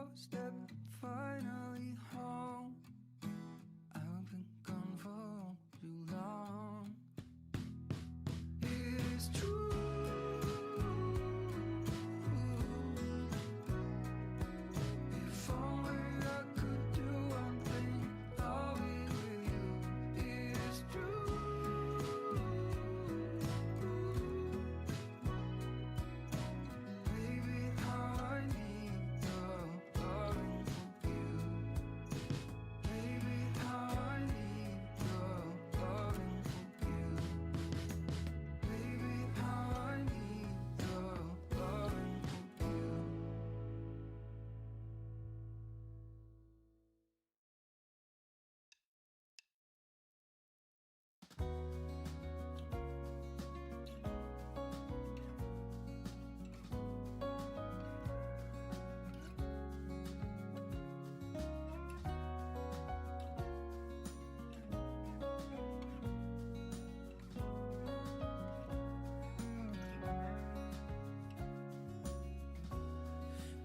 doorstep, finally home. I've been gone for too long. It is true. If only I could do one thing, I'll be with you. It is true. Baby, how I need the loving from you. Baby, how I need the loving from you. Baby, how I need the loving from you.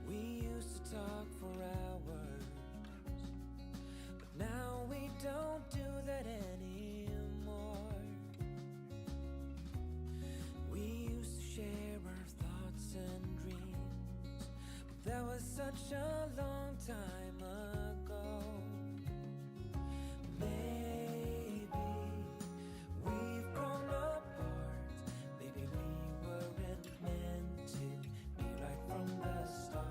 We used to talk for hours, but now we don't do that anymore. We used to share our thoughts and dreams, but that was such a long time ago. Maybe we've grown apart. Maybe we weren't meant to be right from the start.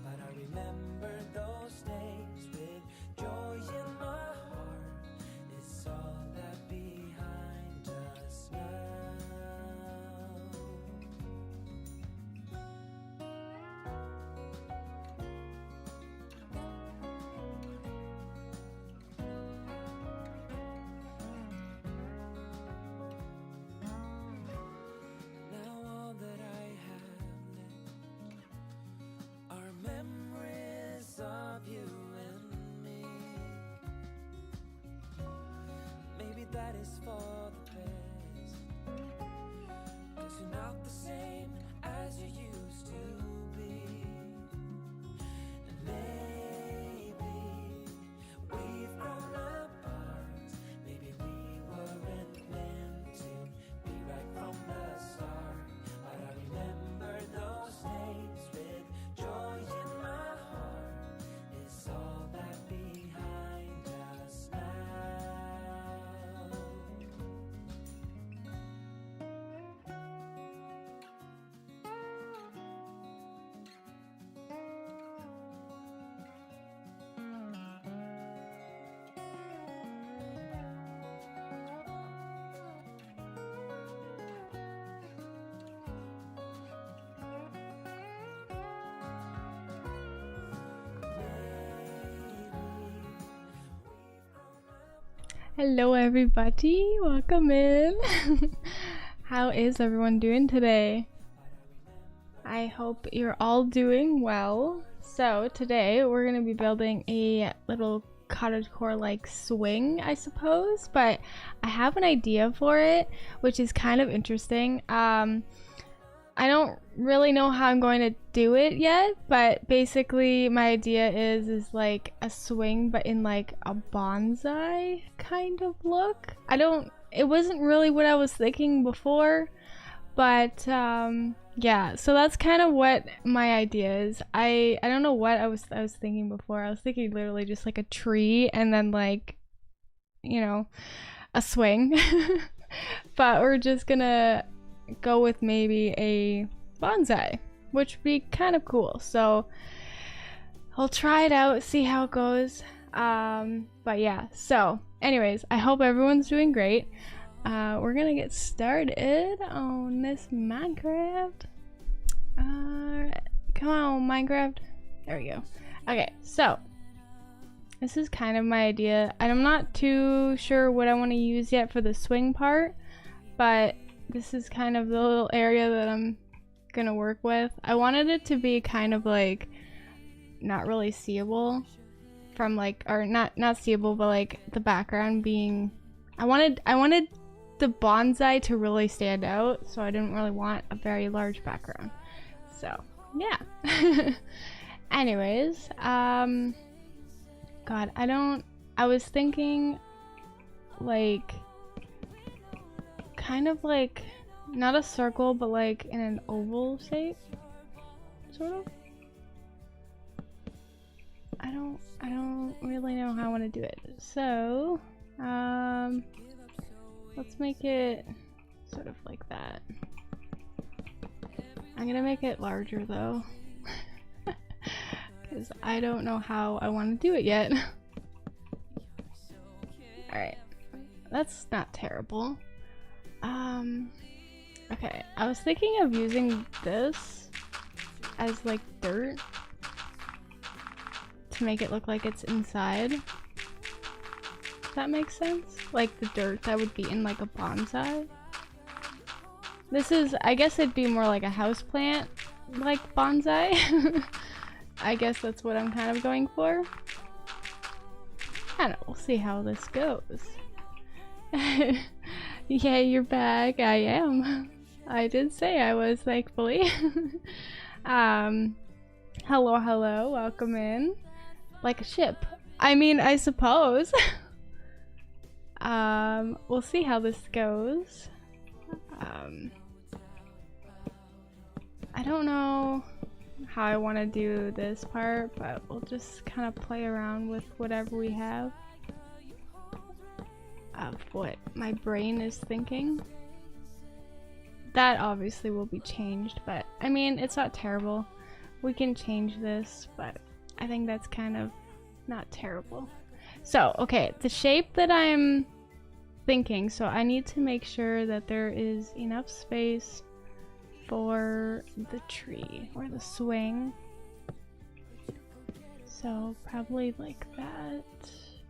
But I remember those days with joy in my heart. It's all that behind us now. Now all that I have left are memories of you and me. Maybe that is for the best, 'cause you're not the same as you used to be. And maybe we've grown apart. Maybe we weren't meant to be right from the start. But I remember those days with joy in my heart. It's all that behind us now. Hello everybody, welcome in. How is everyone doing today? I hope you're all doing well. So today we're going to be building a little cottagecore like swing, I suppose, but I have an idea for it, which is kind of interesting. I don't really know how I'm going to do it yet, but basically my idea is like a swing but in like a bonsai kind of look. It wasn't really what I was thinking before, but yeah, so that's kind of what my idea is. I don't know what I was thinking before. I was thinking literally just like a tree and then like, you know, a swing. But we're just gonna go with maybe a bonsai, which would be kind of cool. So I'll try it out, see how it goes. But yeah, so anyways, I hope everyone's doing great. We're gonna get started on this Minecraft. Come on, Minecraft. There we go. Okay, so this is kind of my idea. I'm not too sure what I want to use yet for the swing part, but this is kind of the little area that I'm gonna work with. I wanted it to be kind of like not really seeable from like, or not seeable, but like the background being, I wanted the bonsai to really stand out, so I didn't really want a very large background. So yeah. Anyways, God, I was thinking like kind of like not a circle, but like in an oval shape, sort of. I don't really know how I want to do it. So, let's make it sort of like that. I'm gonna make it larger though, because I don't know how I want to do it yet. Alright, that's not terrible. Okay, I was thinking of using this as like dirt to make it look like it's inside. Does that make sense? Like the dirt that would be in like a bonsai. This is, I guess it'd be more like a houseplant, like bonsai. I guess that's what I'm kind of going for. I don't know, we'll see how this goes. Yeah, you're back. I am. I did say I was, thankfully. Hello, hello, welcome in. Like a ship. I mean, I suppose. We'll see how this goes. I don't know how I want to do this part, but we'll just kind of play around with whatever we have of what my brain is thinking. That obviously will be changed, but I mean, it's not terrible. We can change this, but I think that's kind of not terrible. So, okay, the shape that I'm thinking, so I need to make sure that there is enough space for the tree or the swing. So probably like that,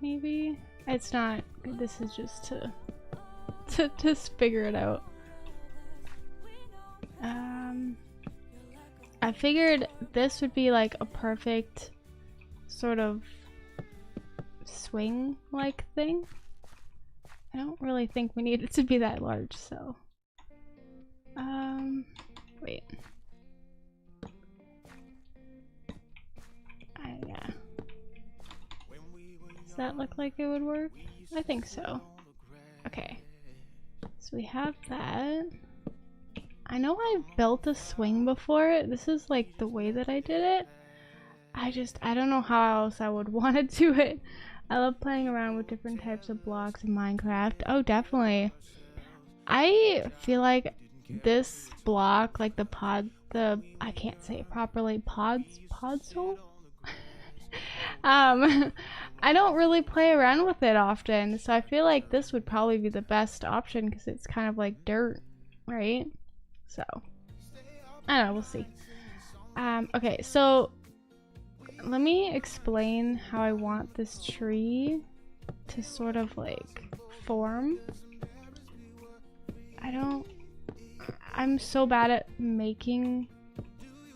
maybe. It's not, this is just to just figure it out. I figured this would be like a perfect sort of swing like thing. I don't really think we need it to be that large, so wait. Yeah. Does that look like it would work? I think so. Okay. So we have that. I know I've built a swing before. This is like the way that I did it. I don't know how else I would want to do it. I love playing around with different types of blocks in Minecraft. Oh, definitely. I feel like this block, like I can't say it properly, podzol? I don't really play around with it often, so I feel like this would probably be the best option because it's kind of like dirt, right? So, I don't know, we'll see. Okay, so let me explain how I want this tree to sort of like form. I'm so bad at making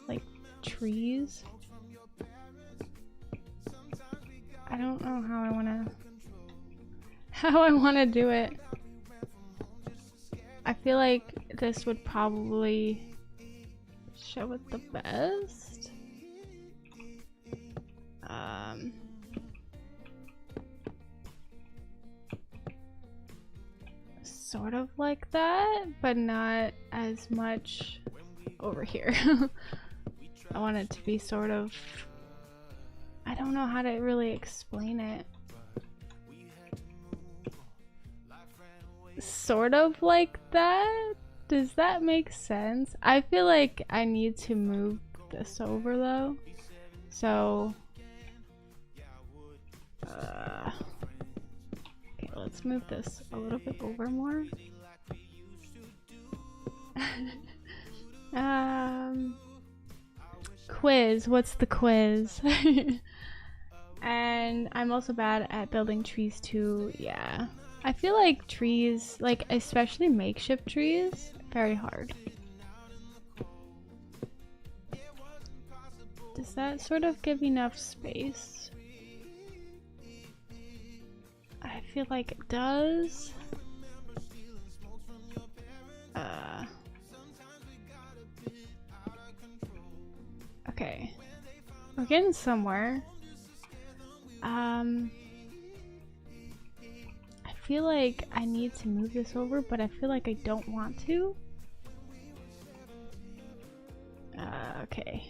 like trees. I don't know how I wanna do it. I feel like this would probably show it the best. Sort of like that, but not as much over here. I want it to be sort of, I don't know how to really explain it. Sort of like that? Does that make sense? I feel like I need to move this over though. So, okay, let's move this a little bit over more. Quiz, what's the quiz? And I'm also bad at building trees too, yeah. I feel like trees, like especially makeshift trees, very hard. Does that sort of give enough space? I feel like it does. Okay. We're getting somewhere. I feel like I need to move this over, but I feel like I don't want to. Okay.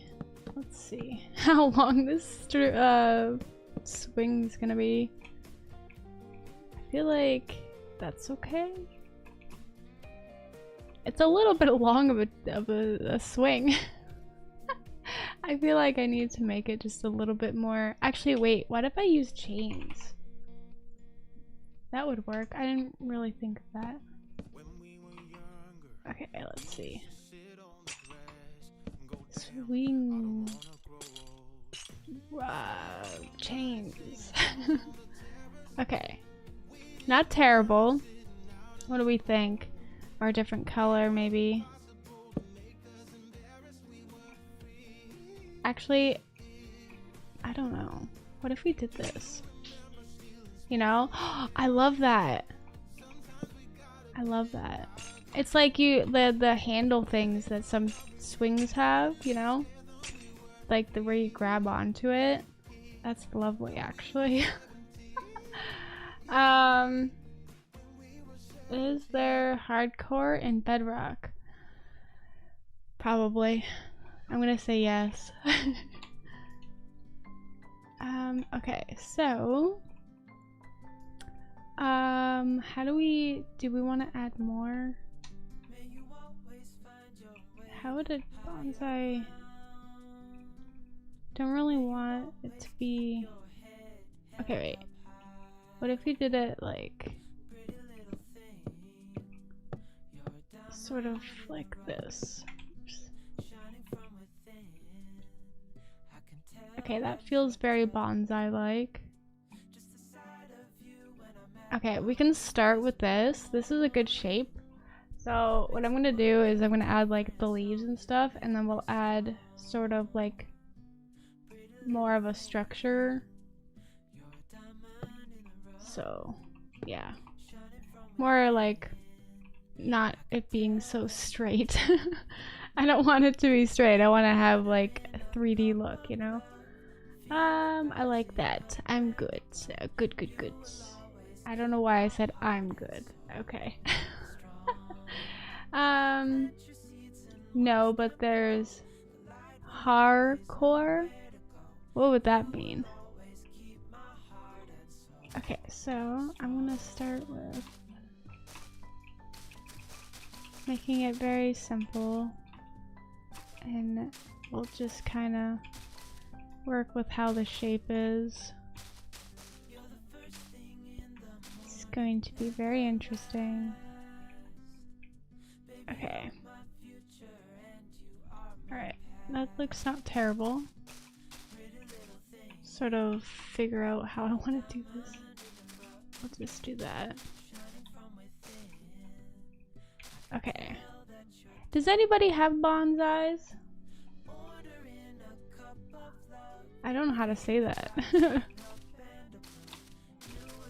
Let's see how long this swing is gonna be. I feel like that's okay. It's a little bit long of a swing. I feel like I need to make it just a little bit more. Actually, wait, what if I use chains? That would work. I didn't really think of that. Okay, let's see. Swing. Chains. Okay. Not terrible. What do we think? Or a different color, maybe? Actually, I don't know. What if we did this? You know? I love that. I love that. It's like the handle things that some swings have, you know? Like the way you grab onto it. That's lovely, actually. Is there hardcore in Bedrock? Probably. I'm gonna say yes. Okay, so how do we want to add more? How would a bonsai? Don't really want it to be. Okay, wait. What if we did it like sort of like this? Okay, that feels very bonsai-like. Okay, we can start with this. This is a good shape. So what I'm gonna do is I'm gonna add like the leaves and stuff, and then we'll add sort of like more of a structure. So yeah, more like not it being so straight. I don't want it to be straight. I want to have like a 3D look, you know? I like that. I'm good. Good, good, good. I don't know why I said I'm good. Okay. No, but there's hardcore. What would that mean? Okay, so I'm gonna start with making it very simple, and we'll just kind of work with how the shape is. It's going to be very interesting. Okay. Alright, that looks not terrible. Sort of figure out how I want to do this. I'll just do that. Okay. Does anybody have bonsais? I don't know how to say that.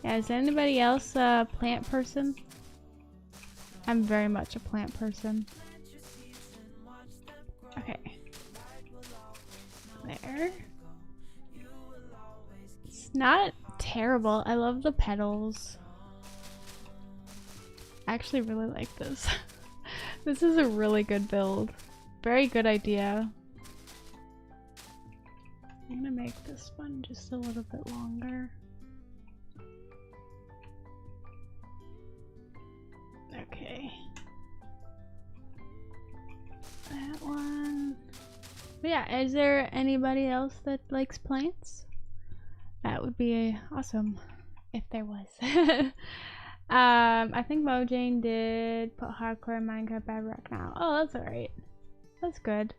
Yeah, is anybody else a plant person? I'm very much a plant person. Okay. There. It's not terrible. I love the petals. I actually really like this. This is a really good build. Very good idea. I'm gonna make this one just a little bit longer. Okay. That one. But yeah, is there anybody else that likes plants? That would be awesome if there was. I think Mojane did put hardcore in Minecraft Bedrock now. Oh, that's alright. That's good.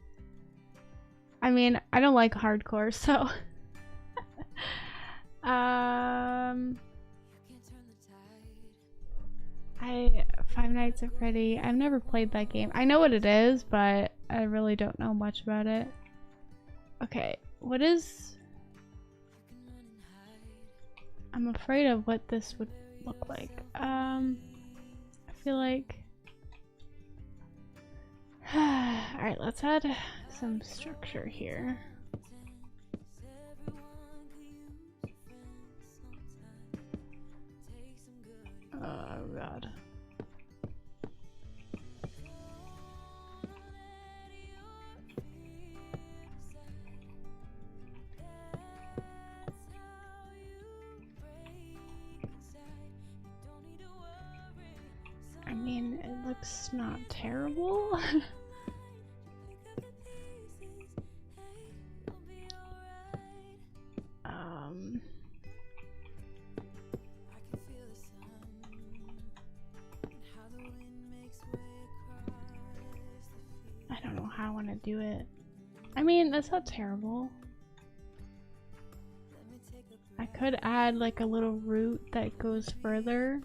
I mean, I don't like hardcore, so Five Nights at Freddy. I've never played that game. I know what it is, but I really don't know much about it. Okay, what is... I'm afraid of what this would look like. I feel like... Alright, let's add some structure here. god. I mean, it looks not terrible. I don't know how I want to do it. I mean, that's not terrible. I could add like a little root that goes further.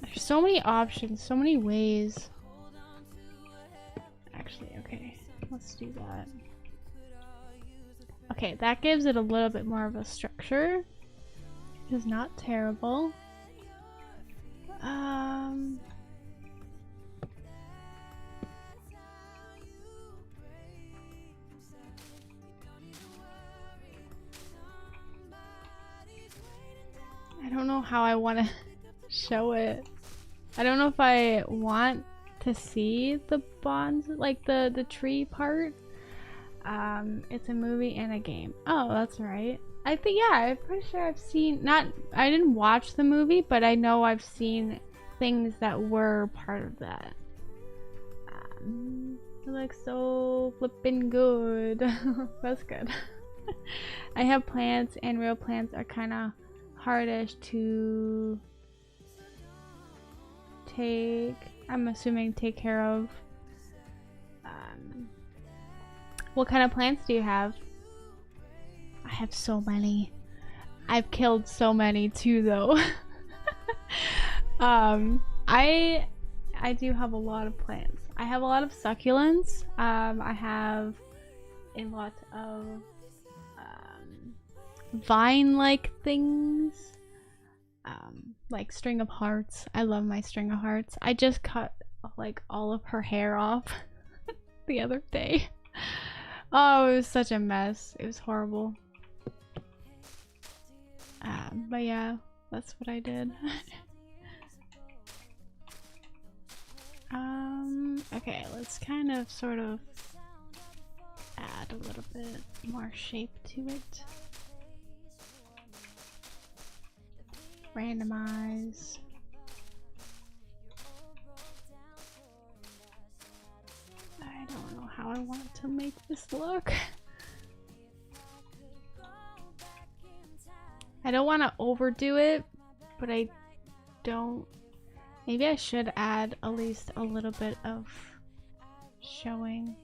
There's so many options, so many ways. Actually, okay, let's do that. Okay, that gives it a little bit more of a structure, which is not terrible. I don't know how I want to show it. I don't know if I want to see the bonds, like the tree part. It's a movie and a game. Oh, that's right. I think, yeah, I'm pretty sure I've seen, I didn't watch the movie, but I know I've seen things that were part of that. It looks so flippin' good. That's good. I have plants, and real plants are kind of hardish to take, I'm assuming, take care of. What kind of plants do you have? I have so many. I've killed so many too, though. I do have a lot of plants. I have a lot of succulents. I have a lot of vine-like things, like string of hearts. I love my string of hearts. I just cut like all of her hair off the other day. Oh, it was such a mess. It was horrible. But yeah, that's what I did. Okay, let's kind of sort of add a little bit more shape to it. Randomize. I don't know how I want to make this look. I don't want to overdo it, but I don't. Maybe I should add at least a little bit of showing.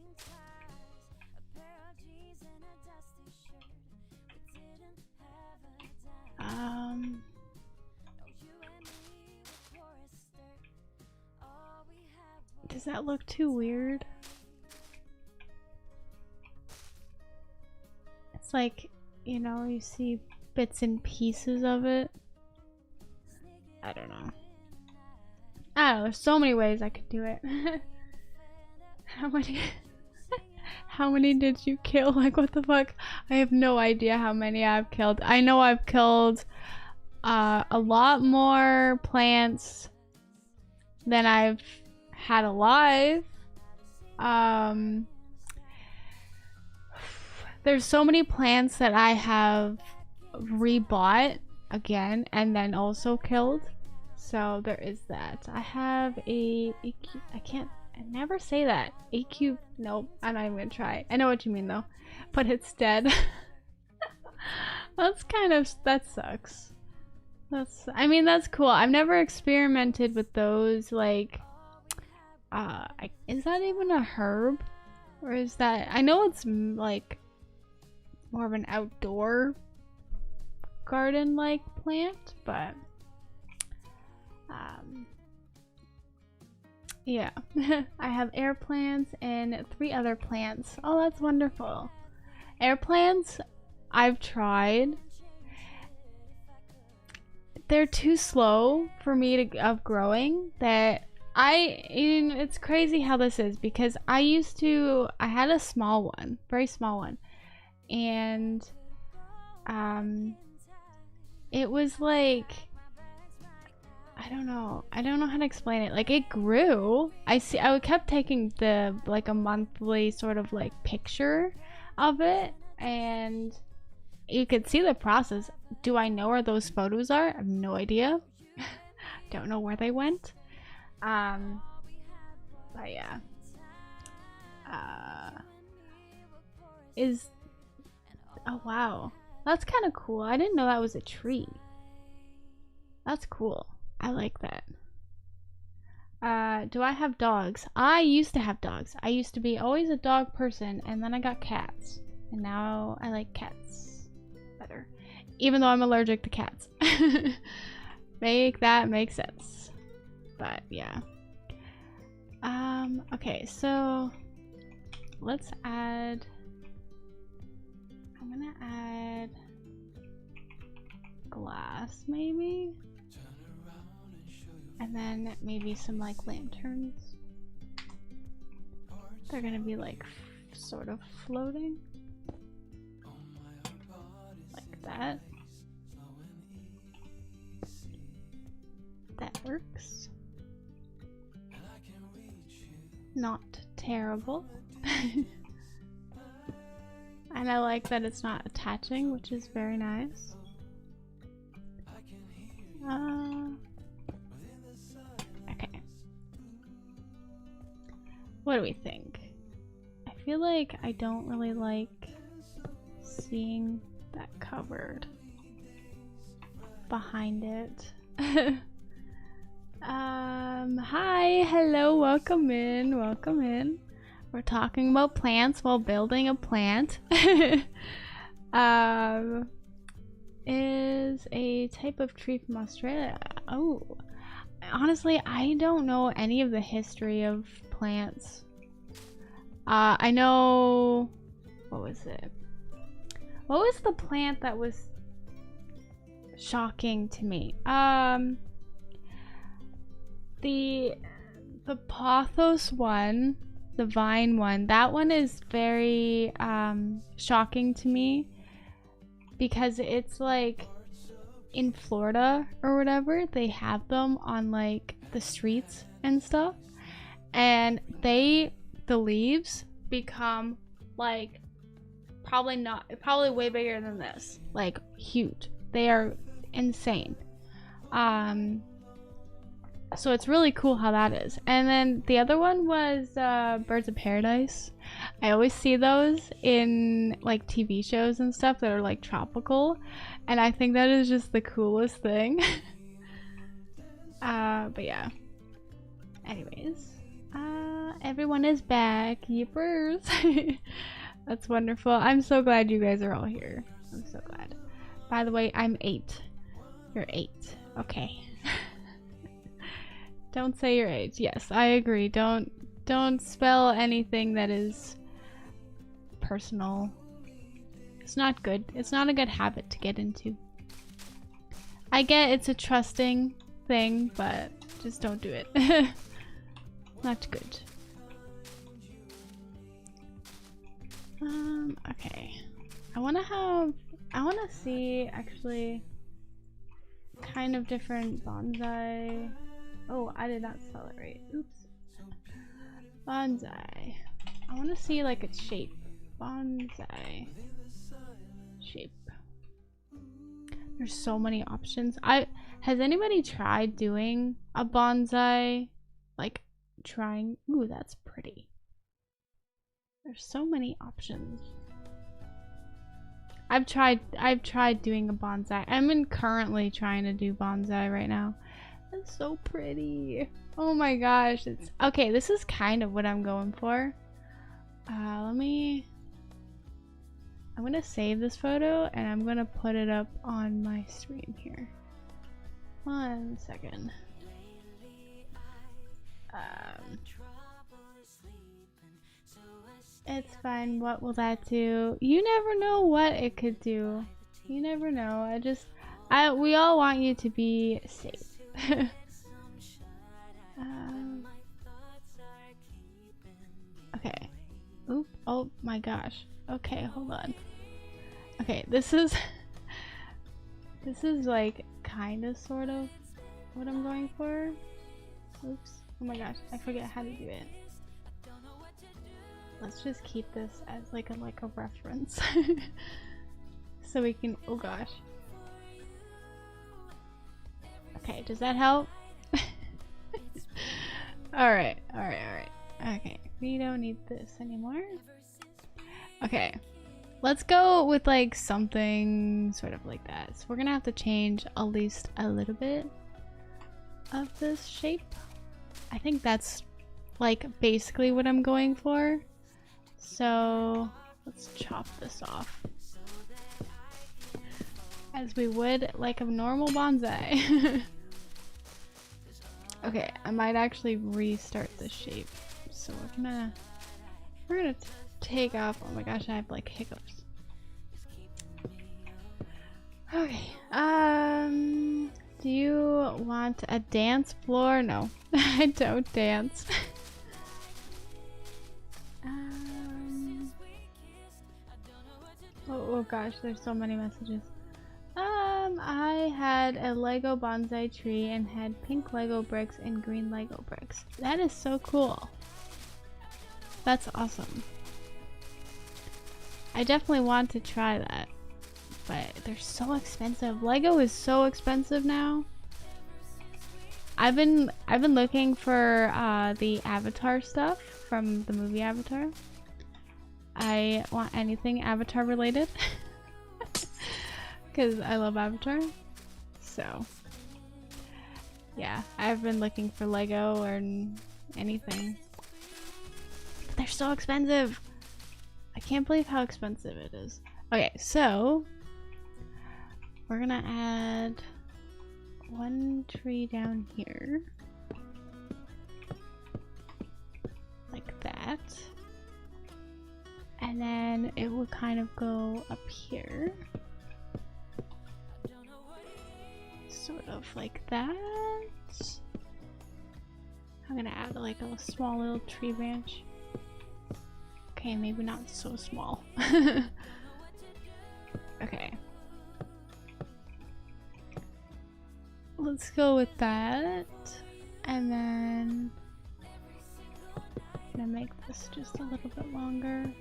Does that look too weird? It's like, you know, you see bits and pieces of it. I don't know. I don't know, there's so many ways I could do it. How many did you kill? Like, what the fuck? I have no idea how many I've killed. I know I've killed a lot more plants than I've had alive. There's so many plants that I have rebought again and then also killed. So there is that. I have a I never say that. AQ, nope, I'm not even gonna try. I know what you mean though, but it's dead. That's kind of, that sucks. I mean, that's cool. I've never experimented with those, like, is that even a herb? Or is that, I know it's like more of an outdoor garden-like plant, but yeah. I have air plants and 3 other plants. Oh, that's wonderful. Air plants, I've tried. They're too slow for me of growing. That it's crazy how this is, because I had a small one, very small one, and it was like, I don't know how to explain it. Like, it grew. I kept taking the like a monthly sort of like picture of it, and you could see the process. Do I know where those photos are? I have no idea. Don't know where they went. But yeah. Oh wow, that's kind of cool. I didn't know that was a tree. That's cool. I like that. Do I have dogs? I used to have dogs. I used to be always a dog person, and then I got cats, and now I like cats better, even though I'm allergic to cats. Make that make sense. But yeah. Okay, so let's add, I'm gonna add glass maybe, and then maybe some like lanterns. They're gonna be like sort of floating like that. That works. Not terrible. And I like that it's not attaching, which is very nice. Okay. What do we think? I feel like I don't really like seeing that covered behind it. Hi, hello, welcome in, welcome in. We're talking about plants while building a plant. Is a type of tree from Australia. Oh, honestly, I don't know any of the history of plants. I know, what was it? What was the plant that was shocking to me? The pothos one, the vine one, that one is very shocking to me because it's like in Florida or whatever, they have them on like the streets and stuff, and the leaves become like probably way bigger than this, like huge. They are insane. So it's really cool how that is. And then the other one was birds of paradise. I always see those in like TV shows and stuff that are like tropical, and I think that is just the coolest thing. But yeah. Anyways, everyone is back. Yippers. That's wonderful. I'm so glad you guys are all here. I'm so glad. By the way, I'm 8. You're 8. Okay. Don't say your age. Yes, I agree. Don't spell anything that is personal. It's not good. It's not a good habit to get into. I get it's a trusting thing, but just don't do it. Not good. Okay. I wanna see actually kind of different bonsai. Oh, I did not spell it right. Oops. Bonsai. I want to see like its shape. Bonsai. Shape. There's so many options. Has anybody tried doing a bonsai? Like trying. Ooh, that's pretty. There's so many options. I've tried doing a bonsai. I'm currently trying to do bonsai right now. It's so pretty. Oh my gosh. It's okay. This is kind of what I'm going for. I'm gonna save this photo and I'm gonna put it up on my stream here. 1 second. It's fine. What will that do? You never know what it could do. You never know. We all want you to be safe. Okay. Oop. Oh my gosh. Okay, hold on. Okay, this is like kind of sort of what I'm going for. Oops. Oh my gosh, I forget how to do it. Let's just keep this as like a reference. So we can, oh gosh. Okay, does that help? Alright. Okay, we don't need this anymore. Okay, let's go with like something sort of like that. So we're gonna have to change at least a little bit of this shape. I think that's like basically what I'm going for. So let's chop this off. As we would like a normal bonsai. Okay, I might actually restart this shape. So we're gonna take off. Oh my gosh, I have like hiccups. Okay, do you want a dance floor? No, I don't dance. Oh gosh, there's so many messages. I had a Lego bonsai tree and had pink Lego bricks and green Lego bricks. That is so cool. That's awesome. I definitely want to try that, but they're so expensive. Lego is so expensive now. I've been looking for the Avatar stuff from the movie Avatar. I want anything Avatar related. Because I love Avatar. So yeah, I've been looking for Lego or anything. But they're so expensive. I can't believe how expensive it is. Okay, so we're gonna add one tree down here. Like that. And then it will kind of go up here. Sort of like that. I'm gonna add like a small little tree branch. Okay, maybe not so small. Okay. Let's go with that. And then I'm gonna make this just a little bit longer.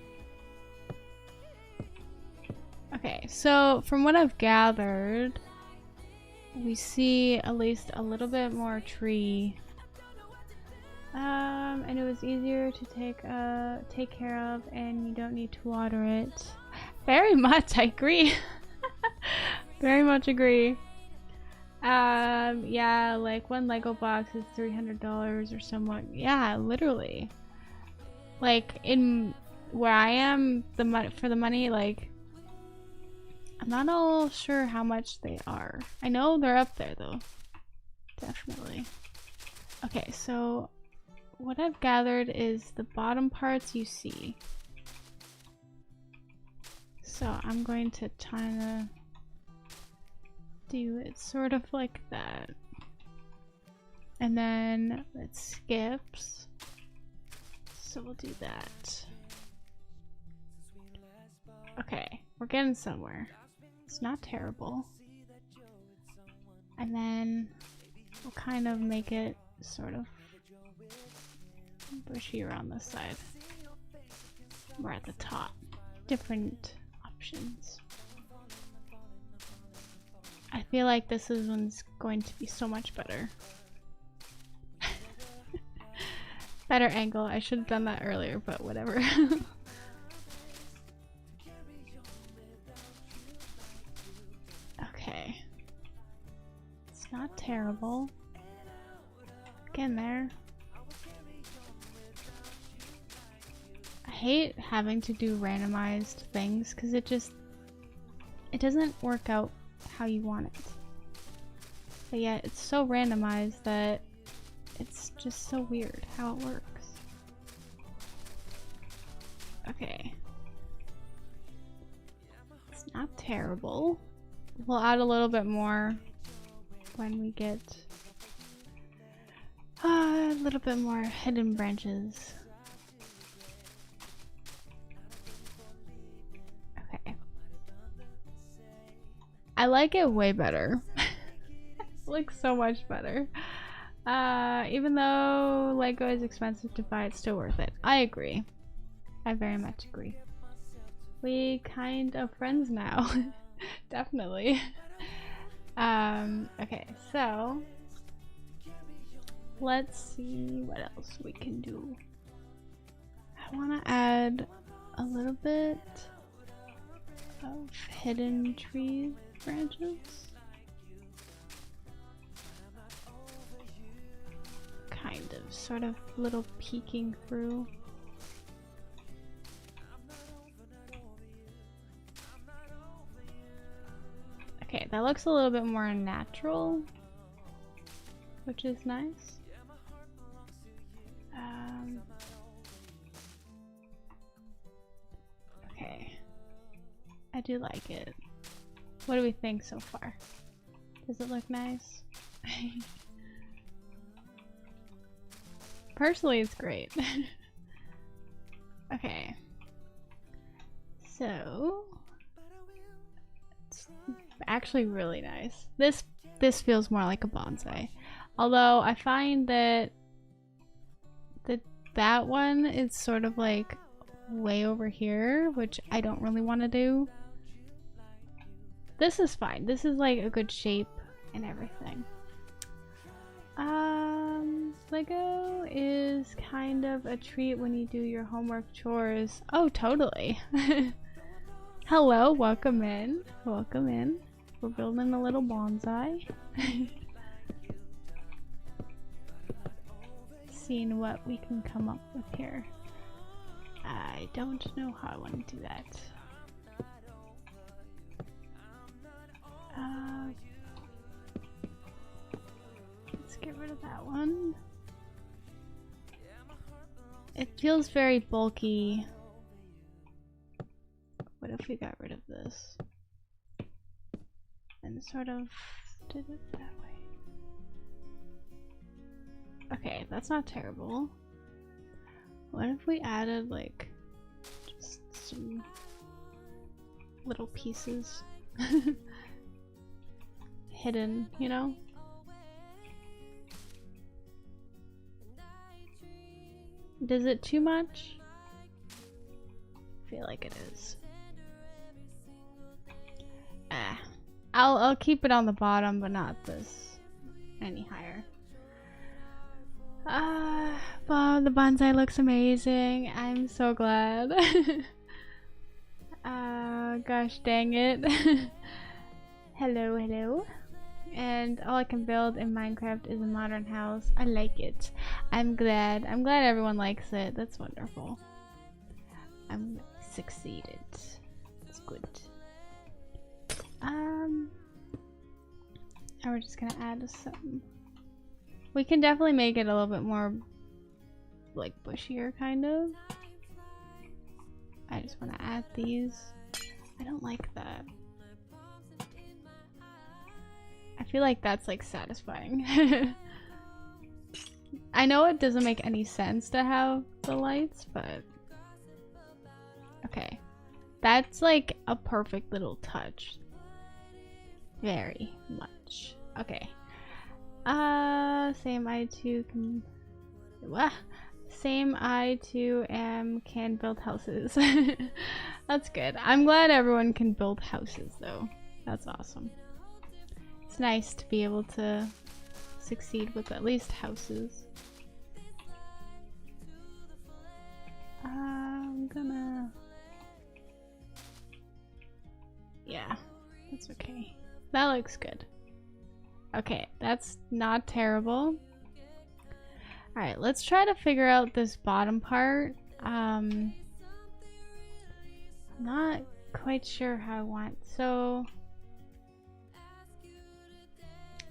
Okay, so from what I've gathered, we see at least a little bit more tree, and it was easier to take care of, and you don't need to water it. Very much, I agree. Very much agree. Yeah, like one Lego box is $300 or somewhat. Yeah, literally. Like in where I am, for the money, like. I'm not all sure how much they are. I know they're up there though. Definitely. Okay, so what I've gathered is the bottom parts you see. So I'm going to kind of do it sort of like that. And then it skips. So we'll do that. Okay, we're getting somewhere. It's not terrible. And then we'll kind of make it sort of bushy around this side. We're at the top. Different options. I feel like this one's going to be so much better. Better angle. I should have done that earlier, but whatever. Okay. It's not terrible. Getting there. I hate having to do randomized things because it doesn't work out how you want it. But yet it's so randomized that it's just so weird how it works. Okay. It's not terrible. We'll add a little bit more when we get a little bit more hidden branches. Okay. I like it way better. It looks so much better. Even though Lego is expensive to buy, it's still worth it. I agree. I very much agree. We kind of friends now. Definitely. Okay, so let's see what else we can do. I want to add a little bit of hidden tree branches. Kind of, sort of little peeking through. Okay, that looks a little bit more natural, which is nice. Okay, I do like it. What do we think so far? Does it look nice? Personally, it's great. Okay, so it's actually really nice. This feels more like a bonsai, although I find that that one is sort of like way over here, which I don't really want to do. This is fine. This is like a good shape and everything. Lego is kind of a treat when you do your homework chores. Oh, totally. Hello, welcome in. Welcome in. We're building a little bonsai. Seeing what we can come up with here. I don't know how I want to do that. Let's get rid of that one. It feels very bulky. What if we got rid of this? And sort of did it that way. Okay, that's not terrible. What if we added like just some little pieces hidden, you know? Does it too much? I feel like it is. I'll keep it on the bottom, but not this any higher. Wow, the bonsai looks amazing. I'm so glad. Gosh dang it. Hello, hello. And all I can build in Minecraft is a modern house. I like it. I'm glad everyone likes it. That's wonderful. I'm succeeded. It's good. Now we're just gonna add some. We can definitely make it a little bit more like bushier, kind of. I just want to add these. I don't like that. I feel like that's like satisfying. I know it doesn't make any sense to have the lights, but okay. That's like a perfect little touch. Very much. Okay. Same I too can. Same I too can build houses. That's good. I'm glad everyone can build houses though. That's awesome. It's nice to be able to succeed with at least houses. I'm gonna. Yeah, that's okay. That looks good. Okay, that's not terrible. Alright, let's try to figure out this bottom part. I'm not quite sure how I want. So,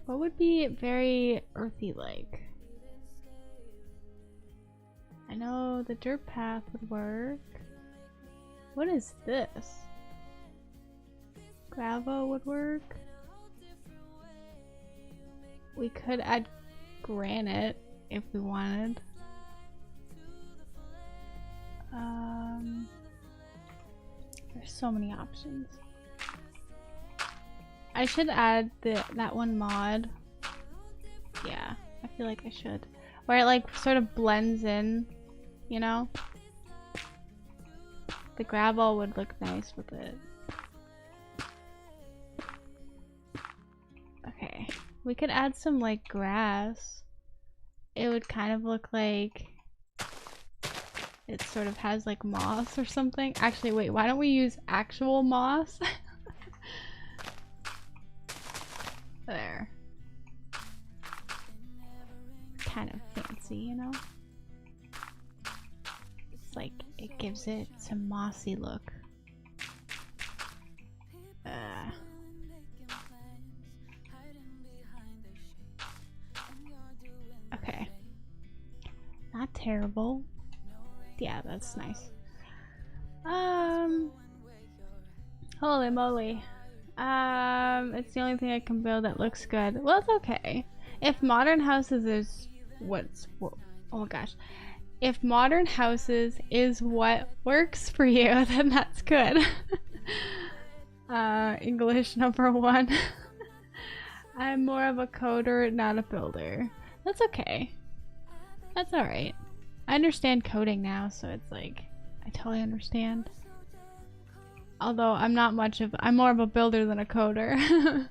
what would be very earthy like? I know the dirt path would work. What is this? Gravel would work. We could add granite if we wanted. There's so many options. I should add that one mod. Yeah, I feel like I should. Where it like sort of blends in, you know? The gravel would look nice with it. Okay, we could add some like grass. It would kind of look like it sort of has like moss or something. Actually, wait, why don't we use actual moss? There. Kind of fancy, you know? It's like, it gives it some mossy look. Okay. Not terrible. Yeah, that's nice. Holy moly. It's the only thing I can build that looks good. Well, it's okay. If modern houses is oh gosh. If modern houses is what works for you, then that's good. English number 1. I'm more of a coder, not a builder. That's okay. That's alright. I understand coding now, so it's like, I totally understand. Although I'm more of a builder than a coder.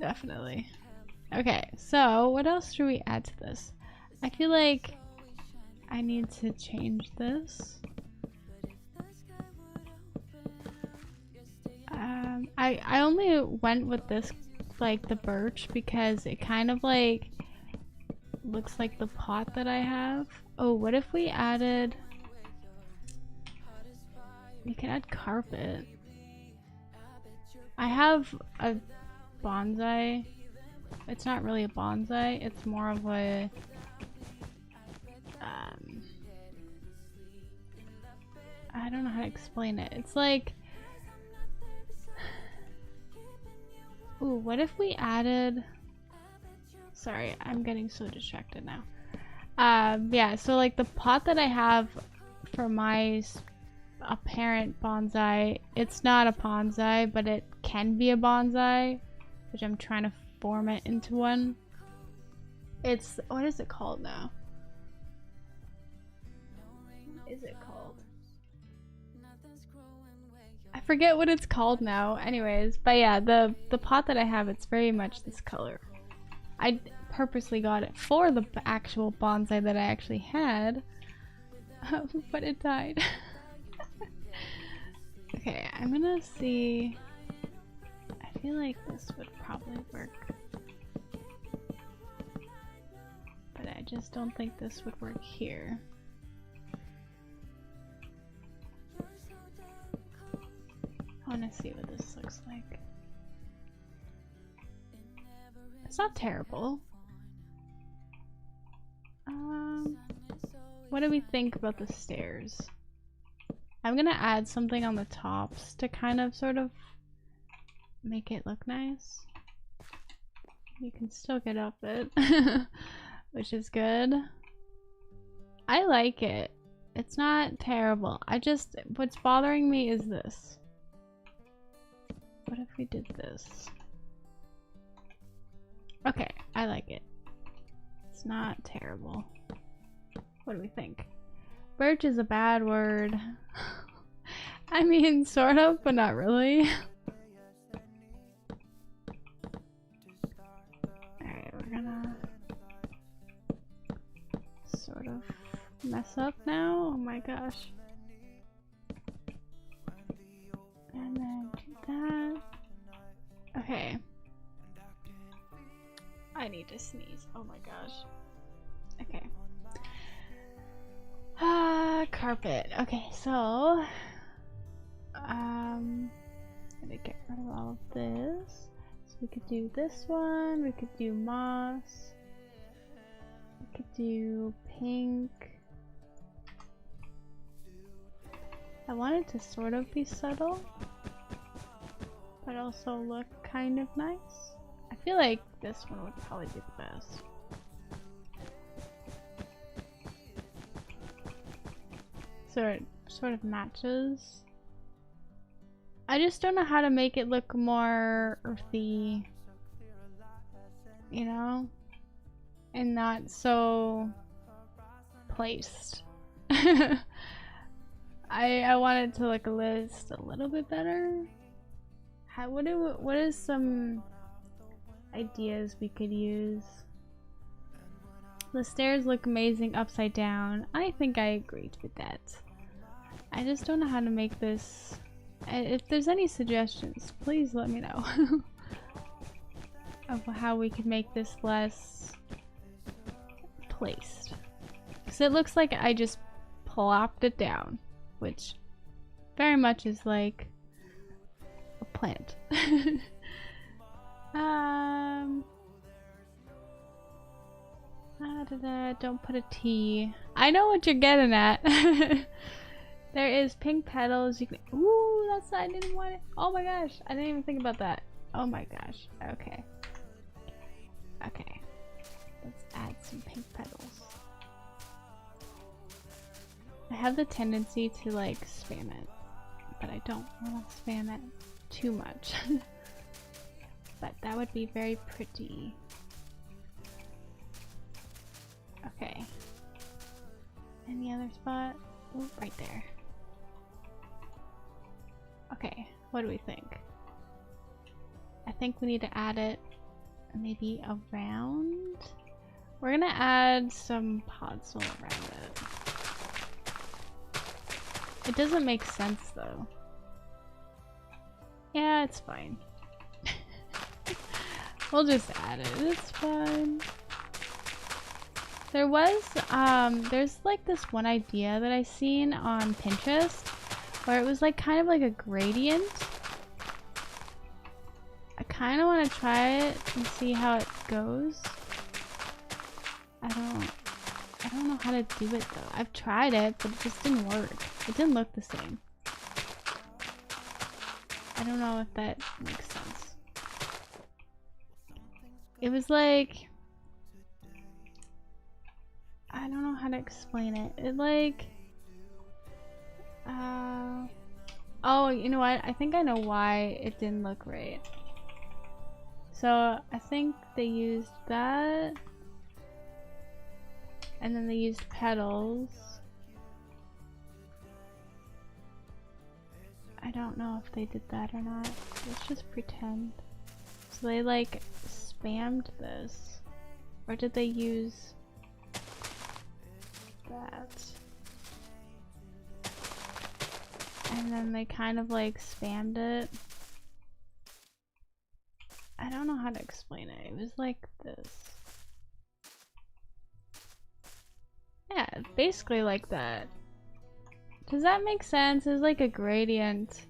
Definitely. Okay, so what else should we add to this? I feel like I need to change this. I only went with this, like the birch, because it kind of like looks like the pot that I have. Oh, what if we added... We can add carpet. I have a bonsai. It's not really a bonsai, it's more of a... I don't know how to explain it. It's like... Ooh, what if we added... Sorry, I'm getting so distracted now. Yeah, so like the pot that I have for my apparent bonsai, it's not a bonsai, but it can be a bonsai, which I'm trying to form it into one. It's... what is it called now? What is it called? I forget what it's called now. Anyways, but yeah, the pot that I have, it's very much this color. I purposely got it for the actual bonsai that I actually had, but it died. Okay, I'm gonna see. I feel like this would probably work, but I just don't think this would work here. I want to see what this looks like. It's not terrible. What do we think about the stairs? I'm gonna add something on the tops to kind of sort of make it look nice. You can still get up it, which is good. I like it. It's not terrible. What's bothering me is this. What if we did this? Okay, I like it. It's not terrible. What do we think? Birch is a bad word. I mean, sort of, but not really. Alright, we're gonna sort of mess up now. Oh my gosh. And then do that. Okay. I need to sneeze. Oh my gosh. Okay. Carpet. Okay, so I'm gonna get rid of all of this. So we could do this one, we could do moss, we could do pink. I want it to sort of be subtle, but also look kind of nice. I feel like this one would probably be the best. So it sort of matches. I just don't know how to make it look more earthy, you know, and not so placed. I want it to look a little bit better. What is some ideas we could use? The stairs look amazing upside down. I think I agreed with that. I just don't know how to make this. If there's any suggestions, please let me know of how we could make this less placed. Because it looks like I just plopped it down, which very much is like a plant. Don't put a T. I know what you're getting at. There is pink petals. You can. Ooh, that's. I didn't want it. Oh my gosh, I didn't even think about that. Oh my gosh. Okay. Okay. Let's add some pink petals. I have the tendency to like spam it, but I don't want to spam it too much. But that would be very pretty. Okay. Any other spot? Ooh, right there. Okay, what do we think? I think we need to add it maybe around. We're gonna add some pods all around it. It doesn't make sense though. Yeah, it's fine. We'll just add it. It's fine. There's like this one idea that I seen on Pinterest where it was like kind of like a gradient. I kind of want to try it and see how it goes. I don't know how to do it though. I've tried it, but it just didn't work. It didn't look the same. I don't know if that makes sense. It was like, I don't know how to explain it. It like, oh, you know what? I think I know why it didn't look right. So I think they used that, and then they used petals. I don't know if they did that or not. Let's just pretend. So they like spammed this, or did they use that? And then they kind of like spammed it. I don't know how to explain it. It was like this. Yeah, basically like that. Does that make sense? It was like a gradient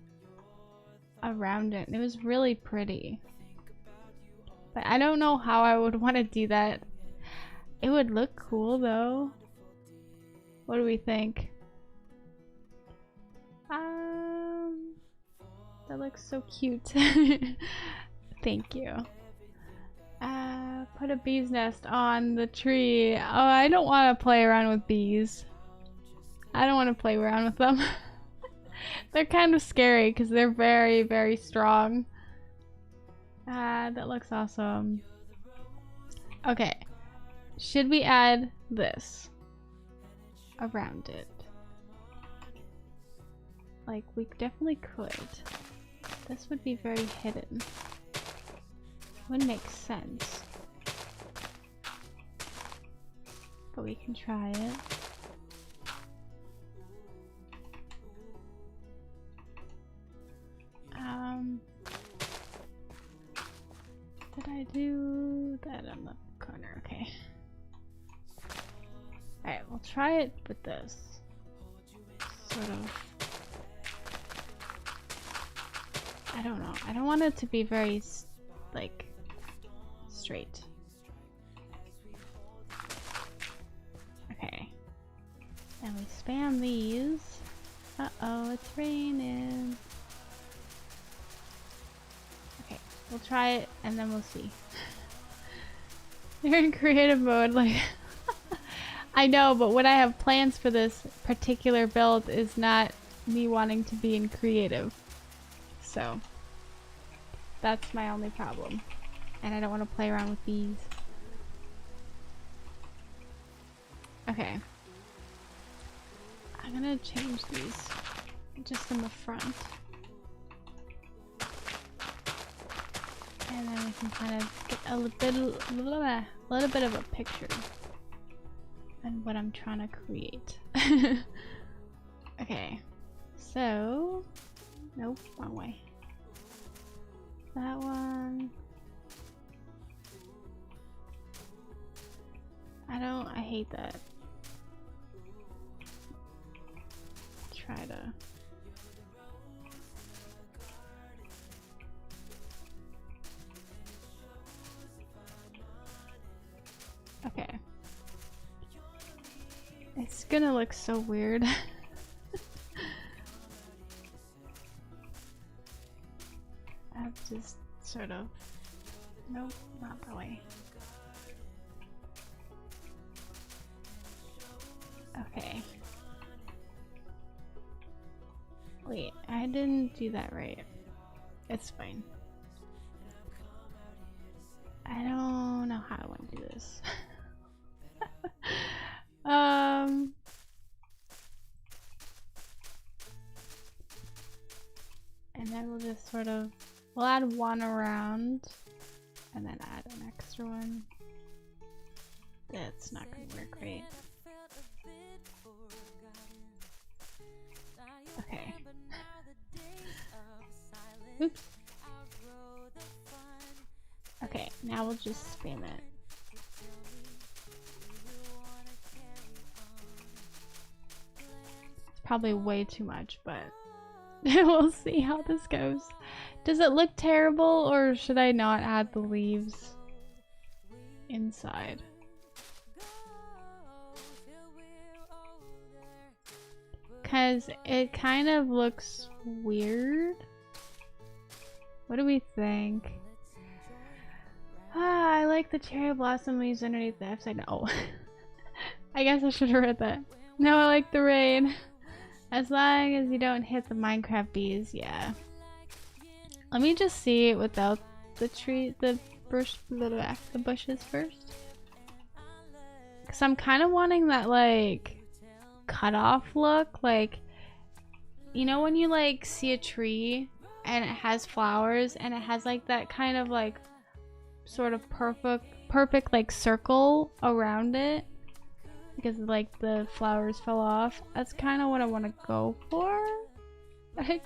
around it. It was really pretty. But I don't know how I would want to do that. It would look cool though. What do we think? That looks so cute. Thank you. Put a bee's nest on the tree. Oh, I don't want to play around with bees. I don't want to play around with them. They're kind of scary because they're very, very strong. That looks awesome. Okay. Should we add this around it? Like, we definitely could. This would be very hidden. Wouldn't make sense. But we can try it. Did I do that on the corner? Okay. Alright, we'll try it with this. Sort of. I don't know. I don't want it to be very, like, straight. Okay. And we spam these. Uh-oh, it's raining. Okay, we'll try it and then we'll see. You're in creative mode, like... I know, but what I have plans for this particular build is not me wanting to be in creative. so that's my only problem. And I don't want to play around with these. Okay. I'm gonna change these just in the front. And then we can kind of get a little bit of a picture on what I'm trying to create. Okay, so nope, wrong way. That one. I hate that. Try to. Okay. It's gonna look so weird. I'll just sort of. Nope, not that way. Okay. Wait, I didn't do that right. It's fine. I don't know how I want to do this. And then we'll just sort of, we'll add one around and then add an extra one. That's not gonna work right. Okay. Oops. Okay, now we'll just spam it. It's probably way too much, but we'll see how this goes. Does it look terrible, or should I not add the leaves inside? Because it kind of looks weird. What do we think? Ah, I like the cherry blossom leaves underneath the upside. No. I guess I should have read that. No, I like the rain. As long as you don't hit the Minecraft bees, yeah. Let me just see it without the the bushes first. Cause I'm kind of wanting that like cut off look, like, you know when you like see a tree and it has flowers and it has like that kind of like sort of perfect like circle around it because like the flowers fell off. That's kind of what I want to go for. I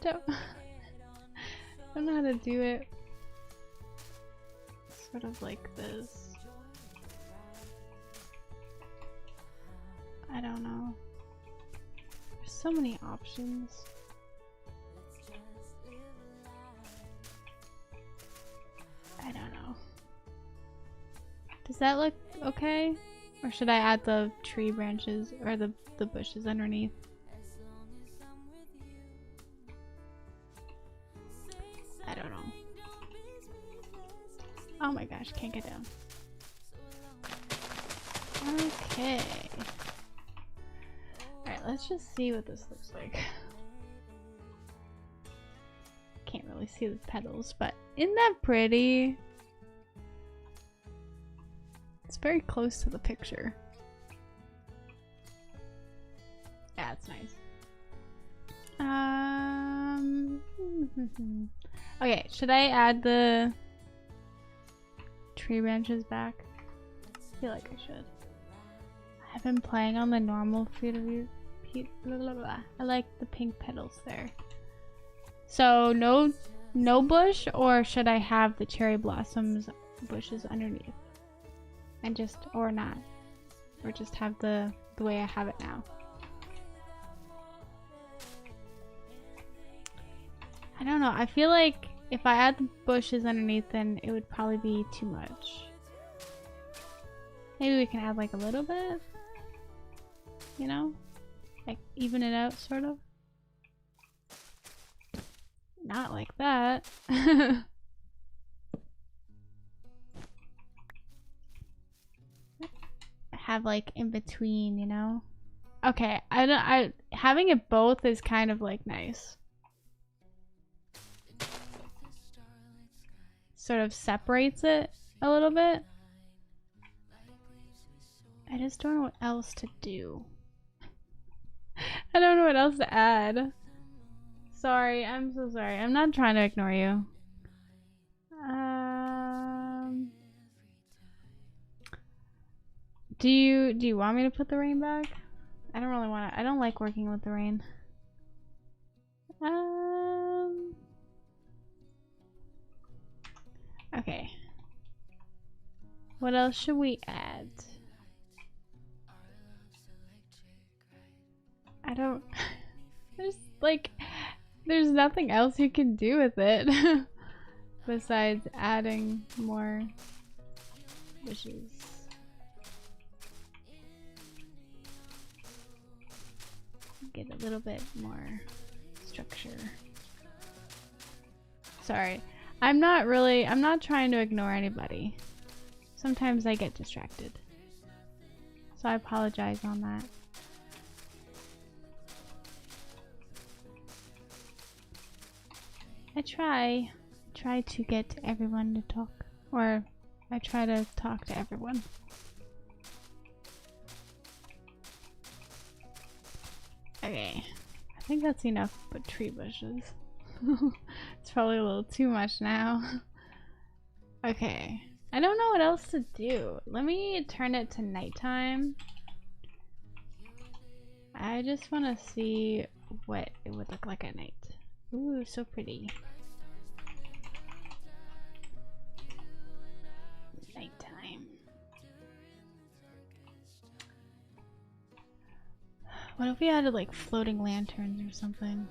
don't know how to do it. Sort of like this. I don't know. There's so many options. I don't know. Does that look okay? Or should I add the tree branches or the bushes underneath? I don't know. Oh my gosh, can't get down. Okay. Alright, let's just see what this looks like. Can't really see the petals, but isn't that pretty? It's very close to the picture. Yeah, it's nice. Okay, should I add the tree branches back? I feel like I should. I've been playing on the normal I like the pink petals there. So no bush, or should I have the cherry blossoms bushes underneath? And just, or not, or just have the way I have it now. I don't know. I feel like if I add the bushes underneath, then it would probably be too much. Maybe we can add like a little bit, you know, like even it out sort of. Not like that. Have like in between, you know. Okay, having it both is kind of like nice. sort of separates it a little bit. I just don't know what else to do. I don't know what else to add. Sorry, I'm so sorry. I'm not trying to ignore you. Do you want me to put the rain back? I don't really want to. I don't like working with the rain. Okay. What else should we add? I don't. There's nothing else you can do with it besides adding more bushes. Get a little bit more structure. Sorry. I'm not trying to ignore anybody. Sometimes I get distracted. So I apologize on that. I try to get everyone to talk, or I try to talk to everyone. Okay, I think that's enough but tree bushes. It's probably a little too much now. Okay, I don't know what else to do. Let me turn it to nighttime. I just want to see what it would look like at night. Ooh, so pretty. Nighttime. What if we added like floating lanterns or something?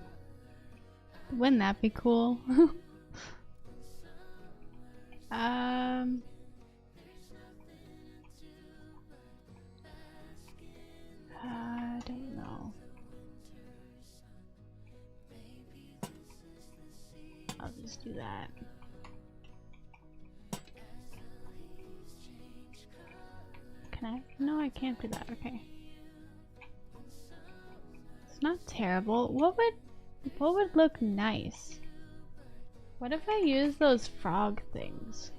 Wouldn't that be cool? I don't know. I'll just do that. Can I? No, I can't do that. Okay. It's not terrible. What would look nice? What if I use those frog things?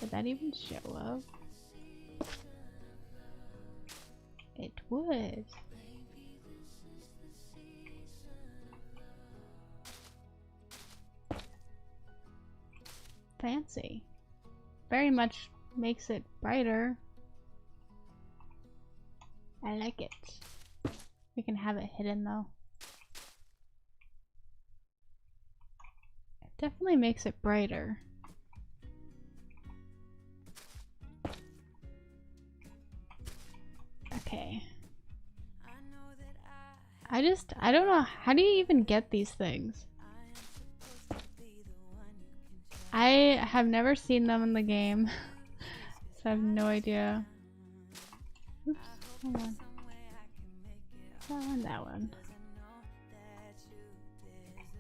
Would that even show up? It would. Fancy. Very much makes it brighter. I like it. We can have it hidden though. It definitely makes it brighter. Okay. I don't know, how do you even get these things? I have never seen them in the game, so I have no idea. Oops, hold on. That one.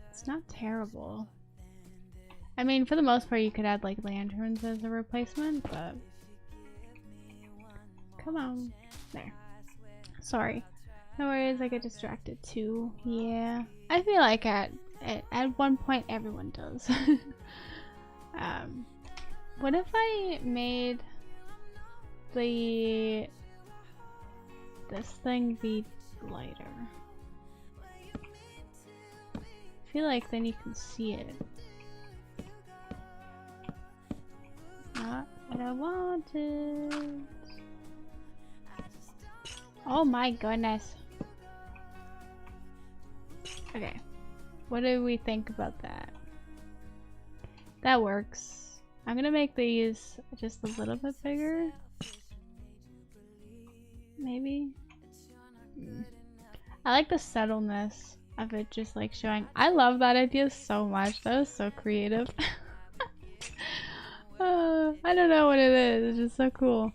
It's not terrible. I mean, for the most part, you could add like lanterns as a replacement, but come on, there. Sorry. No worries, I get distracted too. Yeah, I feel like at one point everyone does. What if I made this thing be lighter? I feel like then you can see it. Not what I wanted. Oh my goodness. Okay. What do we think about that? That works. I'm gonna make these just a little bit bigger. Maybe. I like the subtleness of it just like showing. I love that idea so much. That was so creative. I don't know what it is. It's just so cool.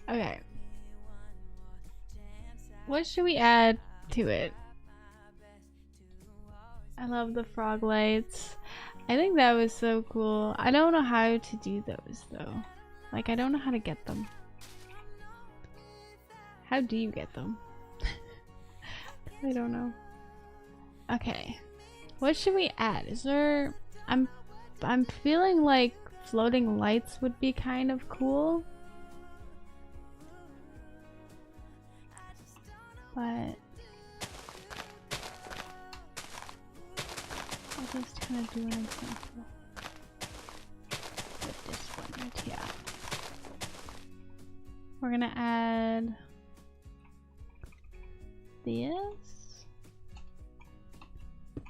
Okay. What should we add to it? I love the frog lights. I think that was so cool. I don't know how to do those though. Like, I don't know how to get them. How do you get them? I don't know. Okay. What should we add? Is there... I'm feeling like floating lights would be kind of cool. But... I'll just kind of do an example with this one right here. We're gonna add this,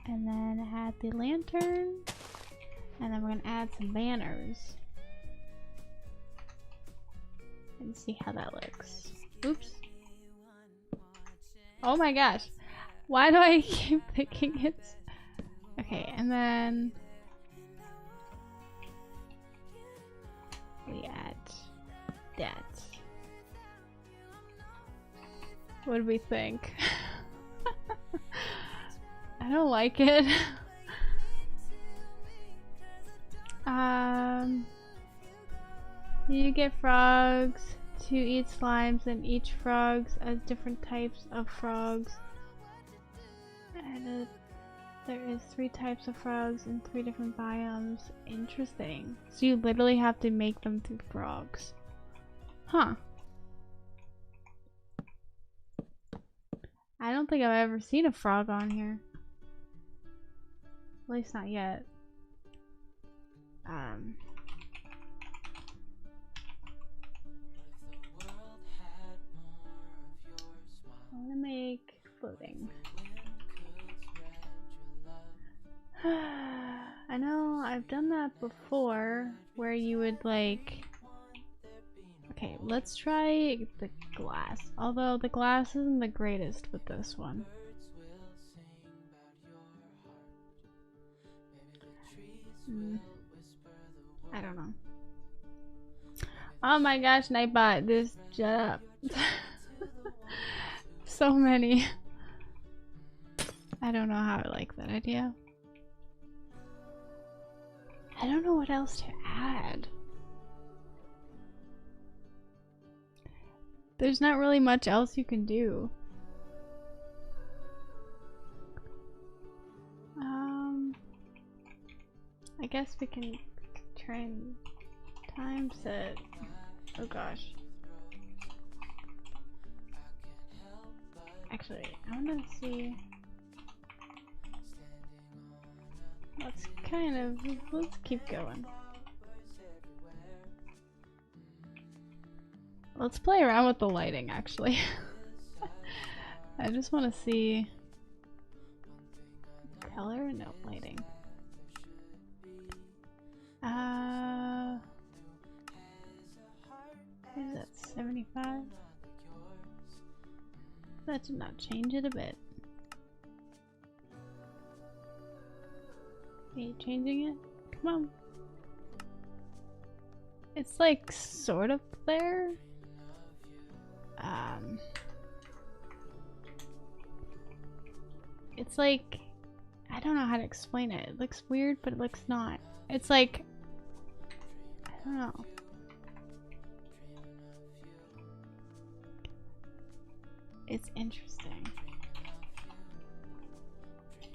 and then add the lantern, and then we're gonna add some banners and see how that looks. Oops. Oh my gosh. Why do I keep thinking it's... Okay, and then we add that. What do we think? I don't like it. You get frogs to eat slimes, and each frogs has different types of frogs. And there is 3 types of frogs in 3 different biomes. Interesting. So you literally have to make them through frogs. Huh. I don't think I've ever seen a frog on here. At least not yet. I want to make floating. I know I've done that before, where you would like... Okay, let's try the glass. Although the glass isn't the greatest with this one. I don't know. Oh my gosh, Nightbot, this shut up. So many. I don't know how I like that idea. I don't know what else to add. There's not really much else you can do. I guess we can try and time set. Oh gosh. Actually, I want to see. Let's keep going. Let's play around with the lighting, actually. I just want to see color. No, lighting. Is that 75? That did not change it a bit. Are you changing it? Come on. It's like sort of there. It's like, I don't know how to explain it. It looks weird, but it looks not. It's like, I don't know. It's interesting.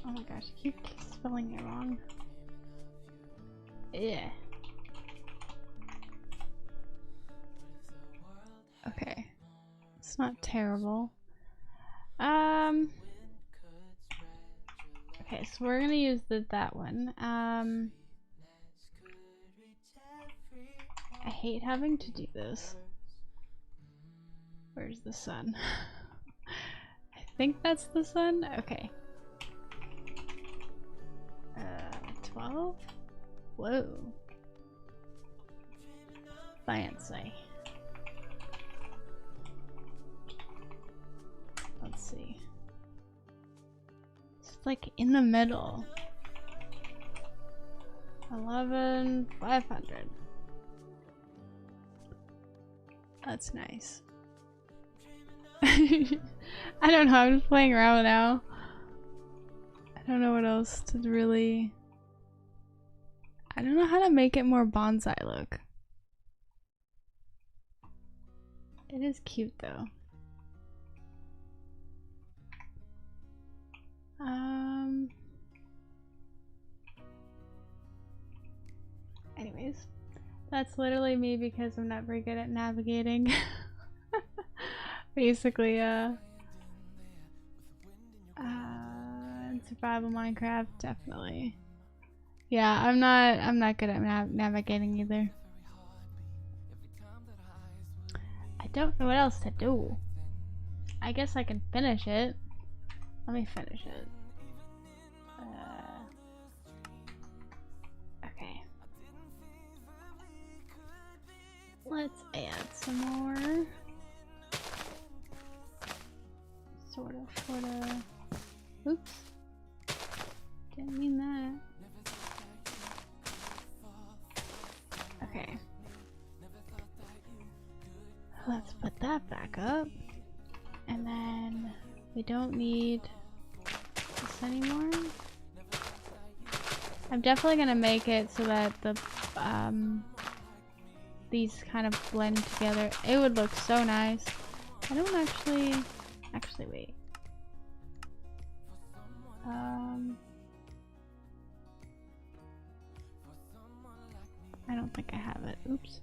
Oh my gosh, I keep spelling it wrong. Yeah. Okay. It's not terrible. Okay, so we're gonna use that one. I hate having to do this. Where's the sun? I think that's the sun? Okay. 12? Whoa. Fancy. Let's see. It's like in the middle. 11,500. That's nice. I don't know, I'm just playing around now. I don't know what else to really... I don't know how to make it more bonsai look. It is cute though. Anyways, that's literally me because I'm not very good at navigating. Basically, in survival Minecraft, definitely. Yeah, I'm not good at navigating either. I don't know what else to do. I guess I can finish it. Let me finish it. Okay. Let's add some more. Sorta. Oops. Didn't mean that. Okay. Let's put that back up. And then we don't need this anymore. I'm definitely gonna make it so that the these kind of blend together. It would look so nice. I don't actually wait. I don't think I have it. Oops.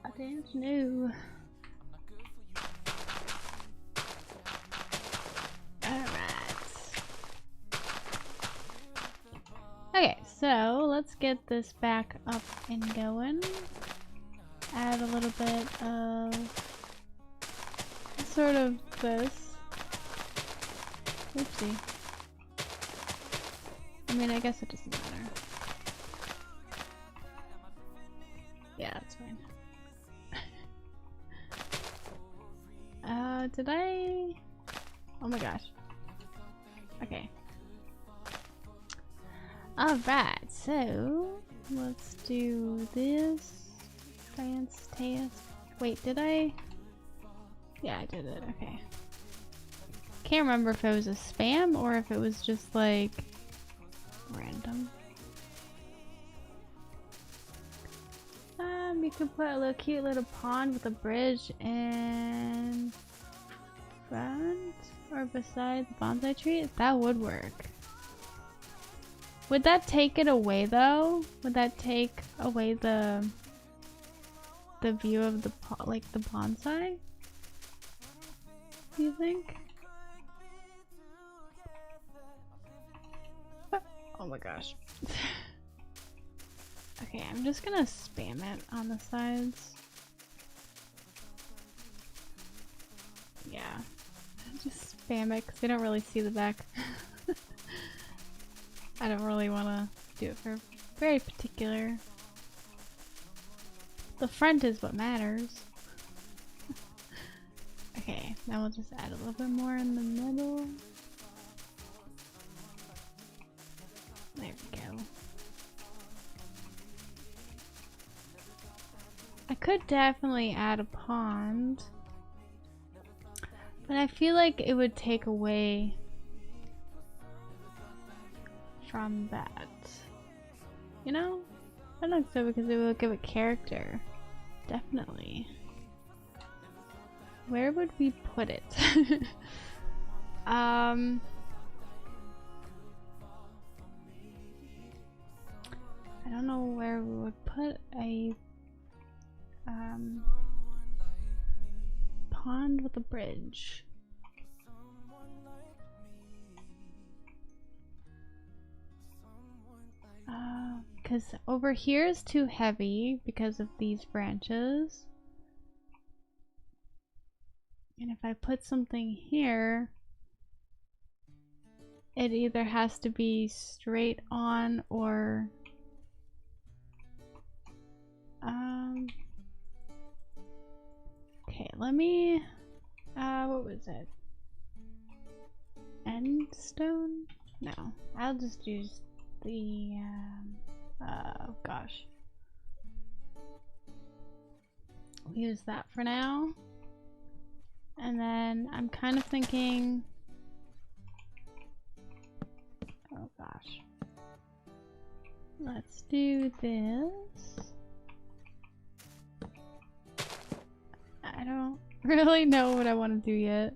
I don't know. Okay, so let's get this back up and going. Add a little bit of sort of this. Oopsie. I mean, I guess it doesn't matter. Yeah, that's fine. Did I? Oh my gosh. Okay. Alright, so let's do this. Science test. Wait, did I? Yeah, I did it. Okay. Can't remember if it was a spam or if it was just like random. You could put a little cute little pond with a bridge in front or beside the bonsai tree. That would work. Would that take it away though? Would that take away the view of the like the bonsai? Do you think? Oh my gosh. Okay, I'm just gonna spam it on the sides. Yeah, just spam it because we don't really see the back. I don't really want to do it for very particular. The front is what matters. Okay, now we'll just add a little bit more in the middle. There we go. I could definitely add a pond, but I feel like it would take away from that. You know? I don't think so because it will give it character. Definitely. Where would we put it? I don't know where we would put a pond with a bridge. Because over here is too heavy because of these branches. And if I put something here, it either has to be straight on or okay, let me what was it? End stone? No, I'll just use the oh gosh. We'll use that for now. And then I'm kind of thinking, oh gosh. Let's do this. I don't really know what I want to do yet.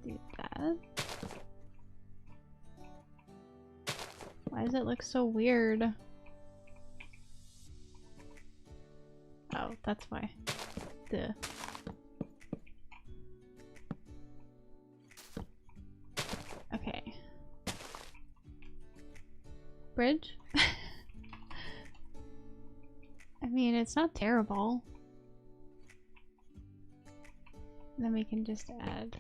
Do that. Why does it look so weird? Oh, that's why. Duh. Okay. Bridge? I mean, it's not terrible. Then we can just add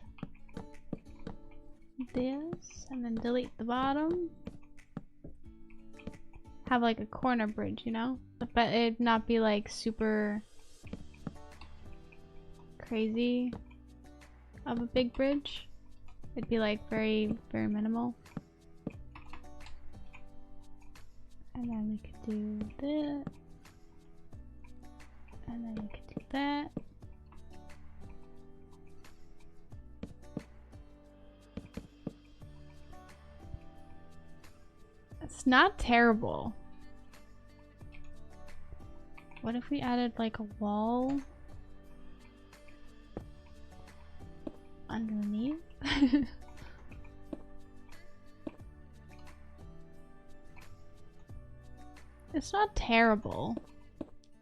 this and then delete the bottom. Have like a corner bridge, you know? But it'd not be like super crazy of a big bridge. It'd be like very, very minimal. And then we could do that. And then we could do that. It's not terrible. What if we added like a wall underneath? It's not terrible.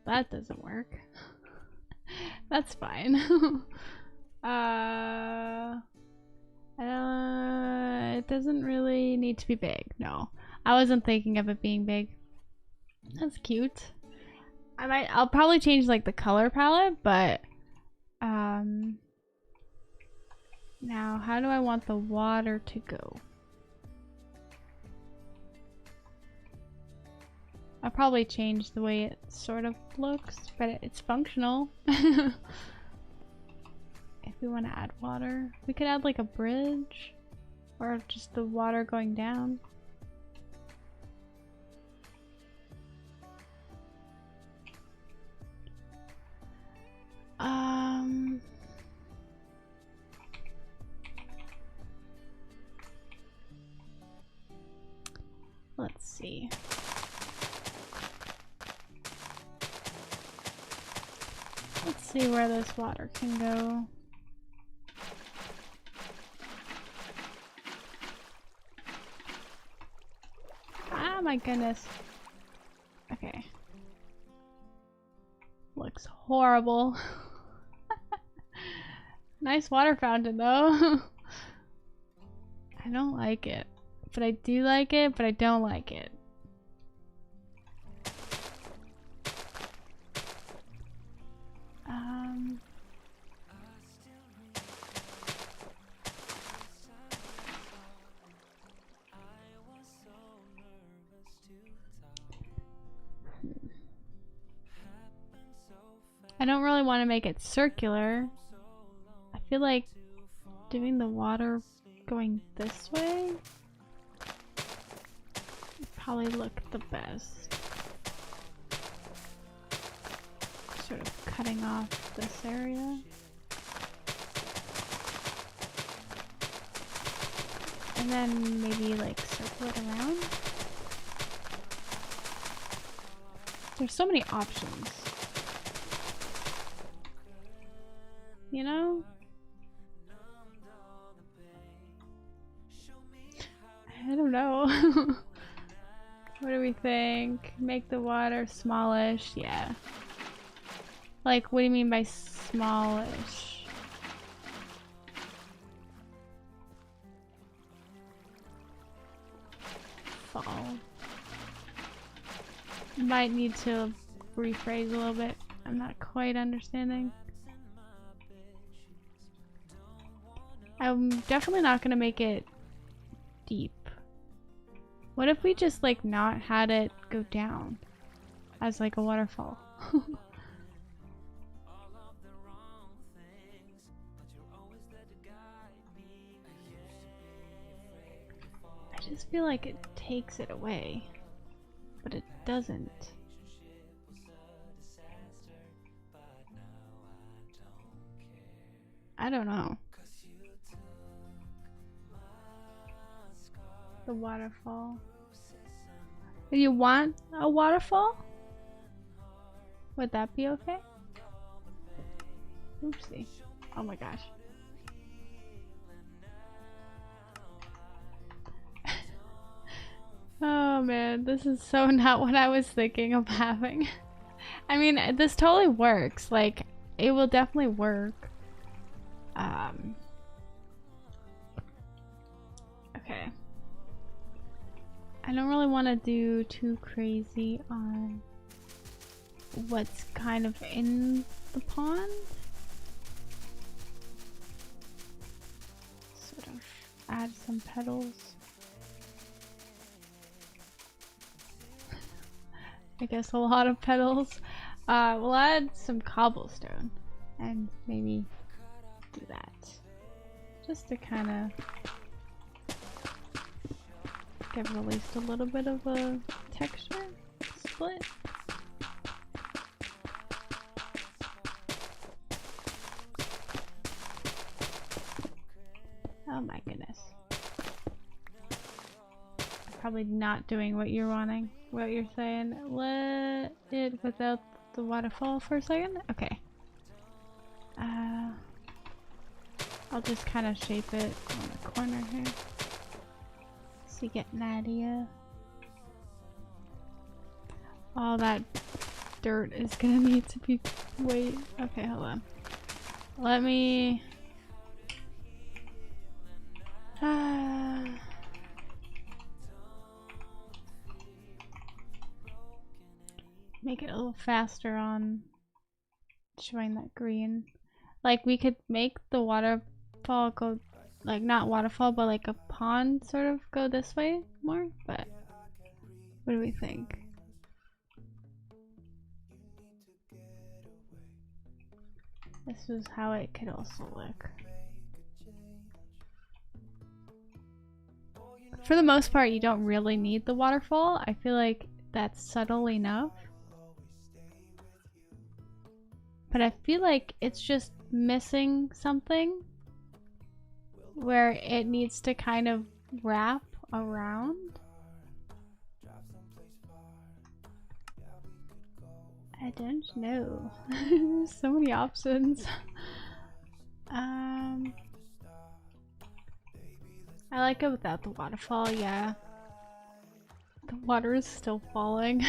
That doesn't work. That's fine. It doesn't really need to be big. No, I wasn't thinking of it being big. That's cute. I'll probably change like the color palette, but now how do I want the water to go? I'll probably change the way it sort of looks, but it's functional. If we want to add water, we could add like a bridge or just the water going down. Let's see. Let's see where this water can go. Ah, my goodness. Okay. Looks horrible. Nice water fountain though. I don't like it. But I do like it, but I don't like it. I don't really want to make it circular. I feel like doing the water going this way would probably look the best. Sort of cutting off this area. And then maybe like circle it around. There's so many options. You know? I don't know. What do we think? Make the water smallish? Yeah. Like, what do you mean by smallish? Fall. Might need to rephrase a little bit. I'm not quite understanding. I'm definitely not gonna make it deep. What if we just like not had it go down as like a waterfall? I just feel like it takes it away, but it doesn't. I don't know. The waterfall. Do you want a waterfall? Would that be okay? Oopsie. Oh my gosh. Oh, Oh man, this is so not what I was thinking of having. I mean, this totally works. Like, it will definitely work. Okay. I don't really want to do too crazy on what's kind of in the pond. Sort of add some petals. I guess a lot of petals. We'll add some cobblestone and maybe do that. Just to kind of give it at least a little bit of a texture split. Oh my goodness. Probably not doing what you're wanting, what you're saying. Let it without the waterfall for a second? Okay. I'll just kind of shape it on the corner here. So you get an idea. All that dirt is gonna need to be... Wait. Okay, hold on. Let me... make it a little faster on showing that green. Like, we could make the waterfall go, like, not waterfall, but like a pond sort of go this way more, but what do we think? This is how it could also look. For the most part, you don't really need the waterfall. I feel like that's subtle enough. But I feel like it's just missing something where it needs to kind of wrap around. I don't know. There's so many options. I like it without the waterfall, yeah. The water is still falling.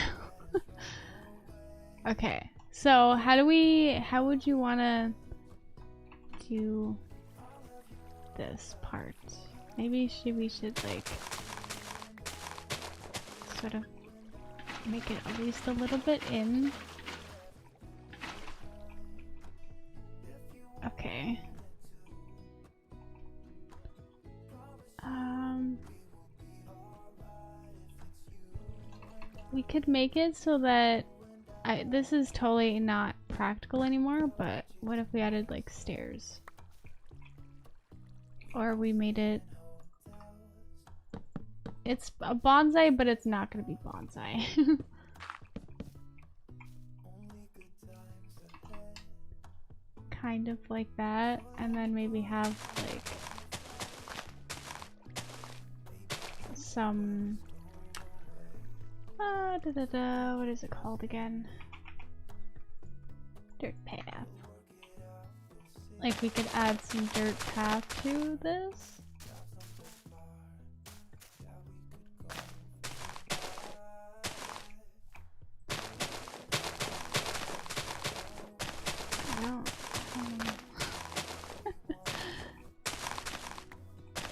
Okay. So how would you want to do this part? Maybe we should like sort of make it at least a little bit in. Okay. We could make it so that this is totally not practical anymore, but what if we added like stairs? Or we made it... It's a bonsai, but it's not gonna be bonsai. Kind of like that, and then maybe have like some... what is it called again? Dirt path. Like we could add some dirt path to this.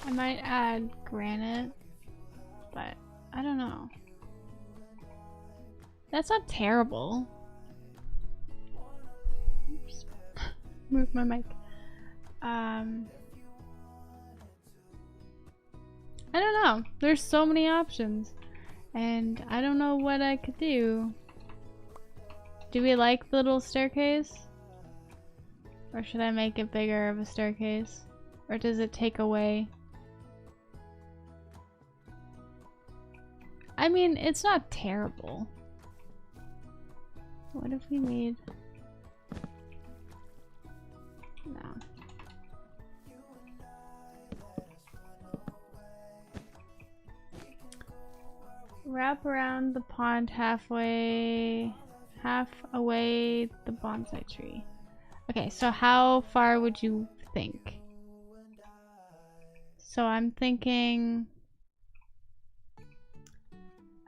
I might add granite, but I don't know. That's not terrible. Oops. Move my mic. I don't know. There's so many options, and I don't know what I could do. Do we like the little staircase? Or should I make it bigger of a staircase? Or does it take away? I mean, it's not terrible. What if we made... No. Wrap around the pond half away the bonsai tree. Okay, so how far would you think? So I'm thinking...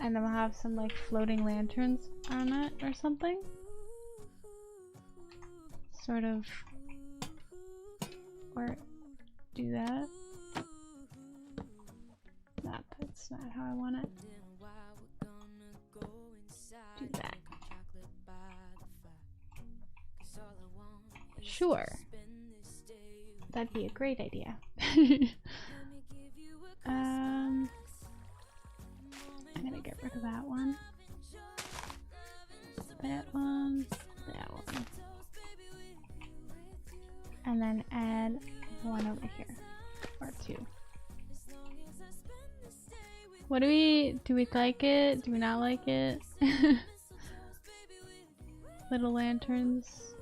And then we'll have some like floating lanterns on it or something. Sort of. Or do that. That's not how I want it. Do that. Sure. That'd be a great idea. I'm gonna get rid of that one. That one. That one. And then add one over here. Or two. What do we like it? Do we not like it? Little lanterns.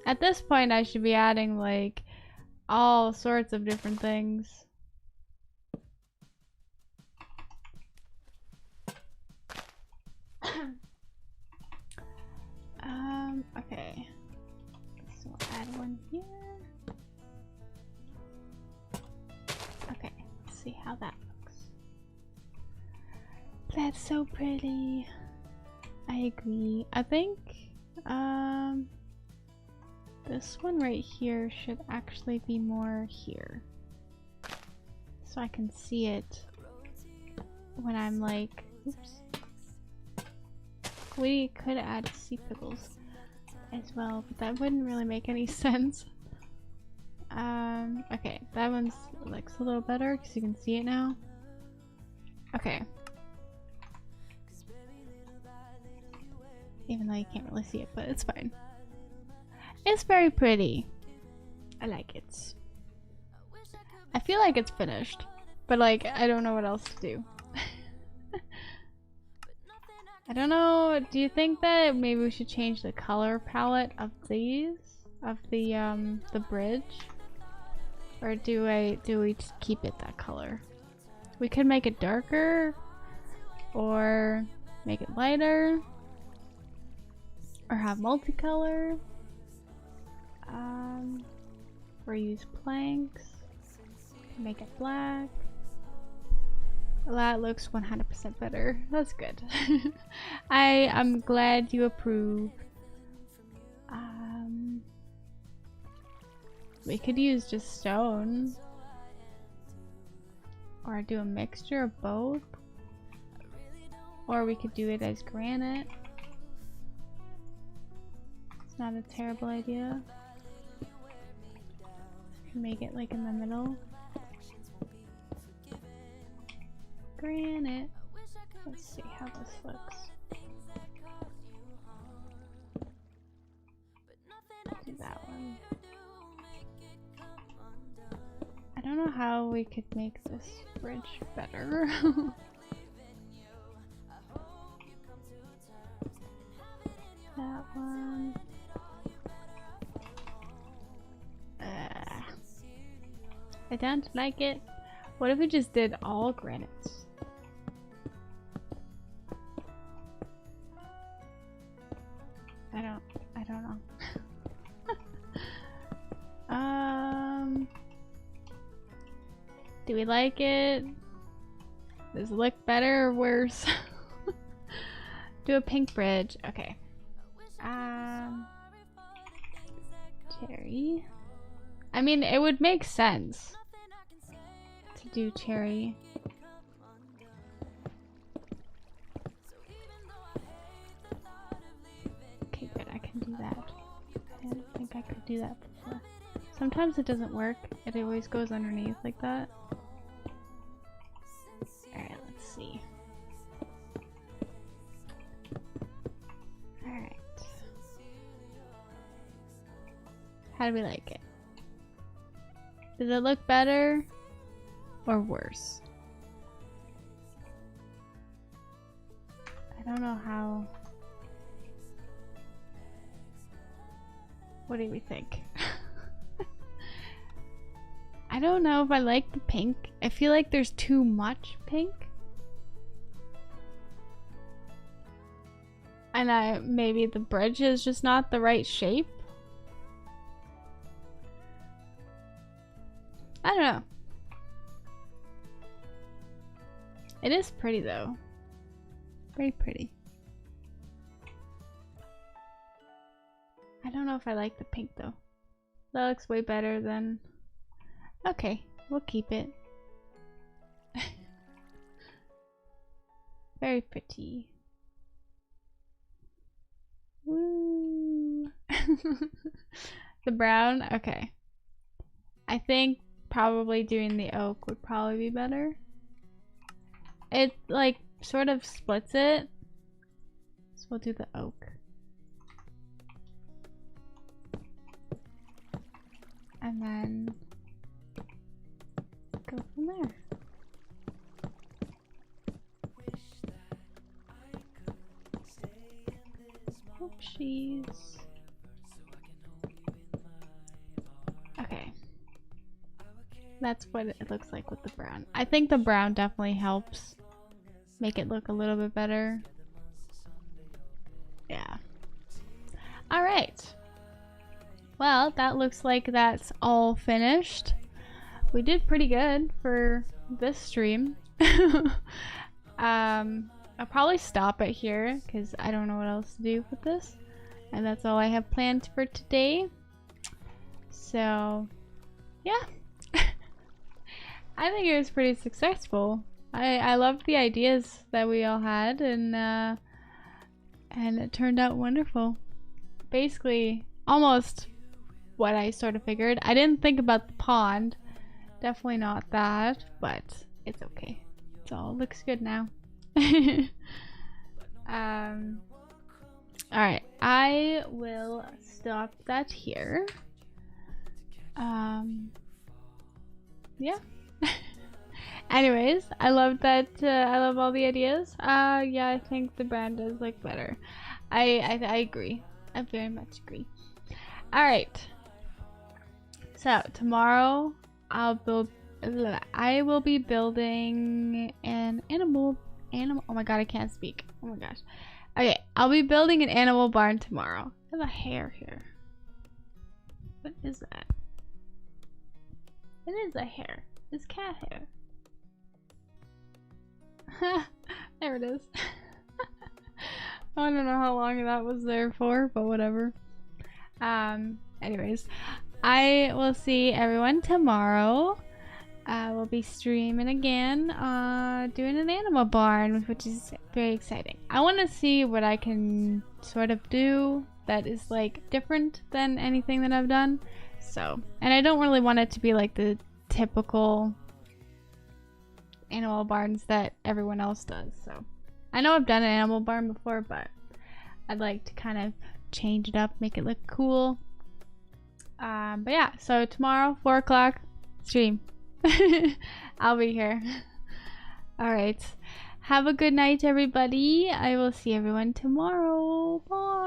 At this point I should be adding like all sorts of different things. Okay. So we'll add one here. Okay, let's see how that looks. That's so pretty. I agree. I think this one right here should actually be more here. So I can see it when I'm like, oops. We could add sea pickles as well, but that wouldn't really make any sense. Okay, that one's looks a little better because you can see it now. Okay. Even though you can't really see it, but it's fine. It's very pretty. I like it. I feel like it's finished, but like I don't know what else to do. I don't know, do you think that maybe we should change the color palette of these? Of the bridge? Or do we just keep it that color? We could make it darker, or make it lighter, or have multicolor, or use planks, make it black. Well, that looks 100% better. That's good. I'm glad you approve. We could use just stone. Or do a mixture of both. Or we could do it as granite. It's not a terrible idea. Make it like in the middle. Granite. Let's see how this looks. Do that one. I don't know how we could make this bridge better. That one. I don't like it. What if we just did all granites? I don't know. Do we like it? Does it look better or worse? Do a pink bridge. Okay. Cherry. I mean, it would make sense to do cherry. Okay, good. I can do that. I didn't think I could do that before. Sometimes it doesn't work. It always goes underneath like that. Alright, let's see. Alright. How do we like it? Does it look better or worse? I don't know how. What do we think? I don't know if I like the pink. I feel like there's too much pink. And maybe the bridge is just not the right shape. I don't know. It is pretty though. Very pretty. I don't know if I like the pink though. That looks way better than... Okay, we'll keep it. Very pretty. Woo. The brown? Okay. I think probably doing the oak would probably be better. It like sort of splits it. So we'll do the oak. And then go from there. Oopsies. Okay. That's what it looks like with the brown. I think the brown definitely helps make it look a little bit better. Yeah. Alright. Well, that looks like that's all finished. We did pretty good for this stream. I'll probably stop it here because I don't know what else to do with this. And that's all I have planned for today. So, yeah. I think it was pretty successful. I loved the ideas that we all had, and it turned out wonderful. Basically, almost what I sort of figured. I didn't think about the pond. Definitely not that, but it's okay. It all looks good now. Alright, I will stop that here. Yeah. Anyways, I love that. I love all the ideas. Yeah, I think the brand does look better. I agree. I very much agree. All right. So tomorrow I will be building an animal. Oh my god, I can't speak. Oh my gosh. Okay, I'll be building an animal barn tomorrow. I have a hair here. What is that? It is a hair. It's cat hair. There it is. I don't know how long that was there for, but whatever. Anyways, I will see everyone tomorrow. We'll be streaming again, doing an animal barn, which is very exciting. I want to see what I can sort of do that is like different than anything that I've done. So, and I don't really want it to be like the typical animal barns that everyone else does. So, I know I've done an animal barn before, but I'd like to kind of change it up, make it look cool. But yeah, so tomorrow, 4 o'clock, stream. I'll be here. Alright. Have a good night, everybody. I will see everyone tomorrow. Bye.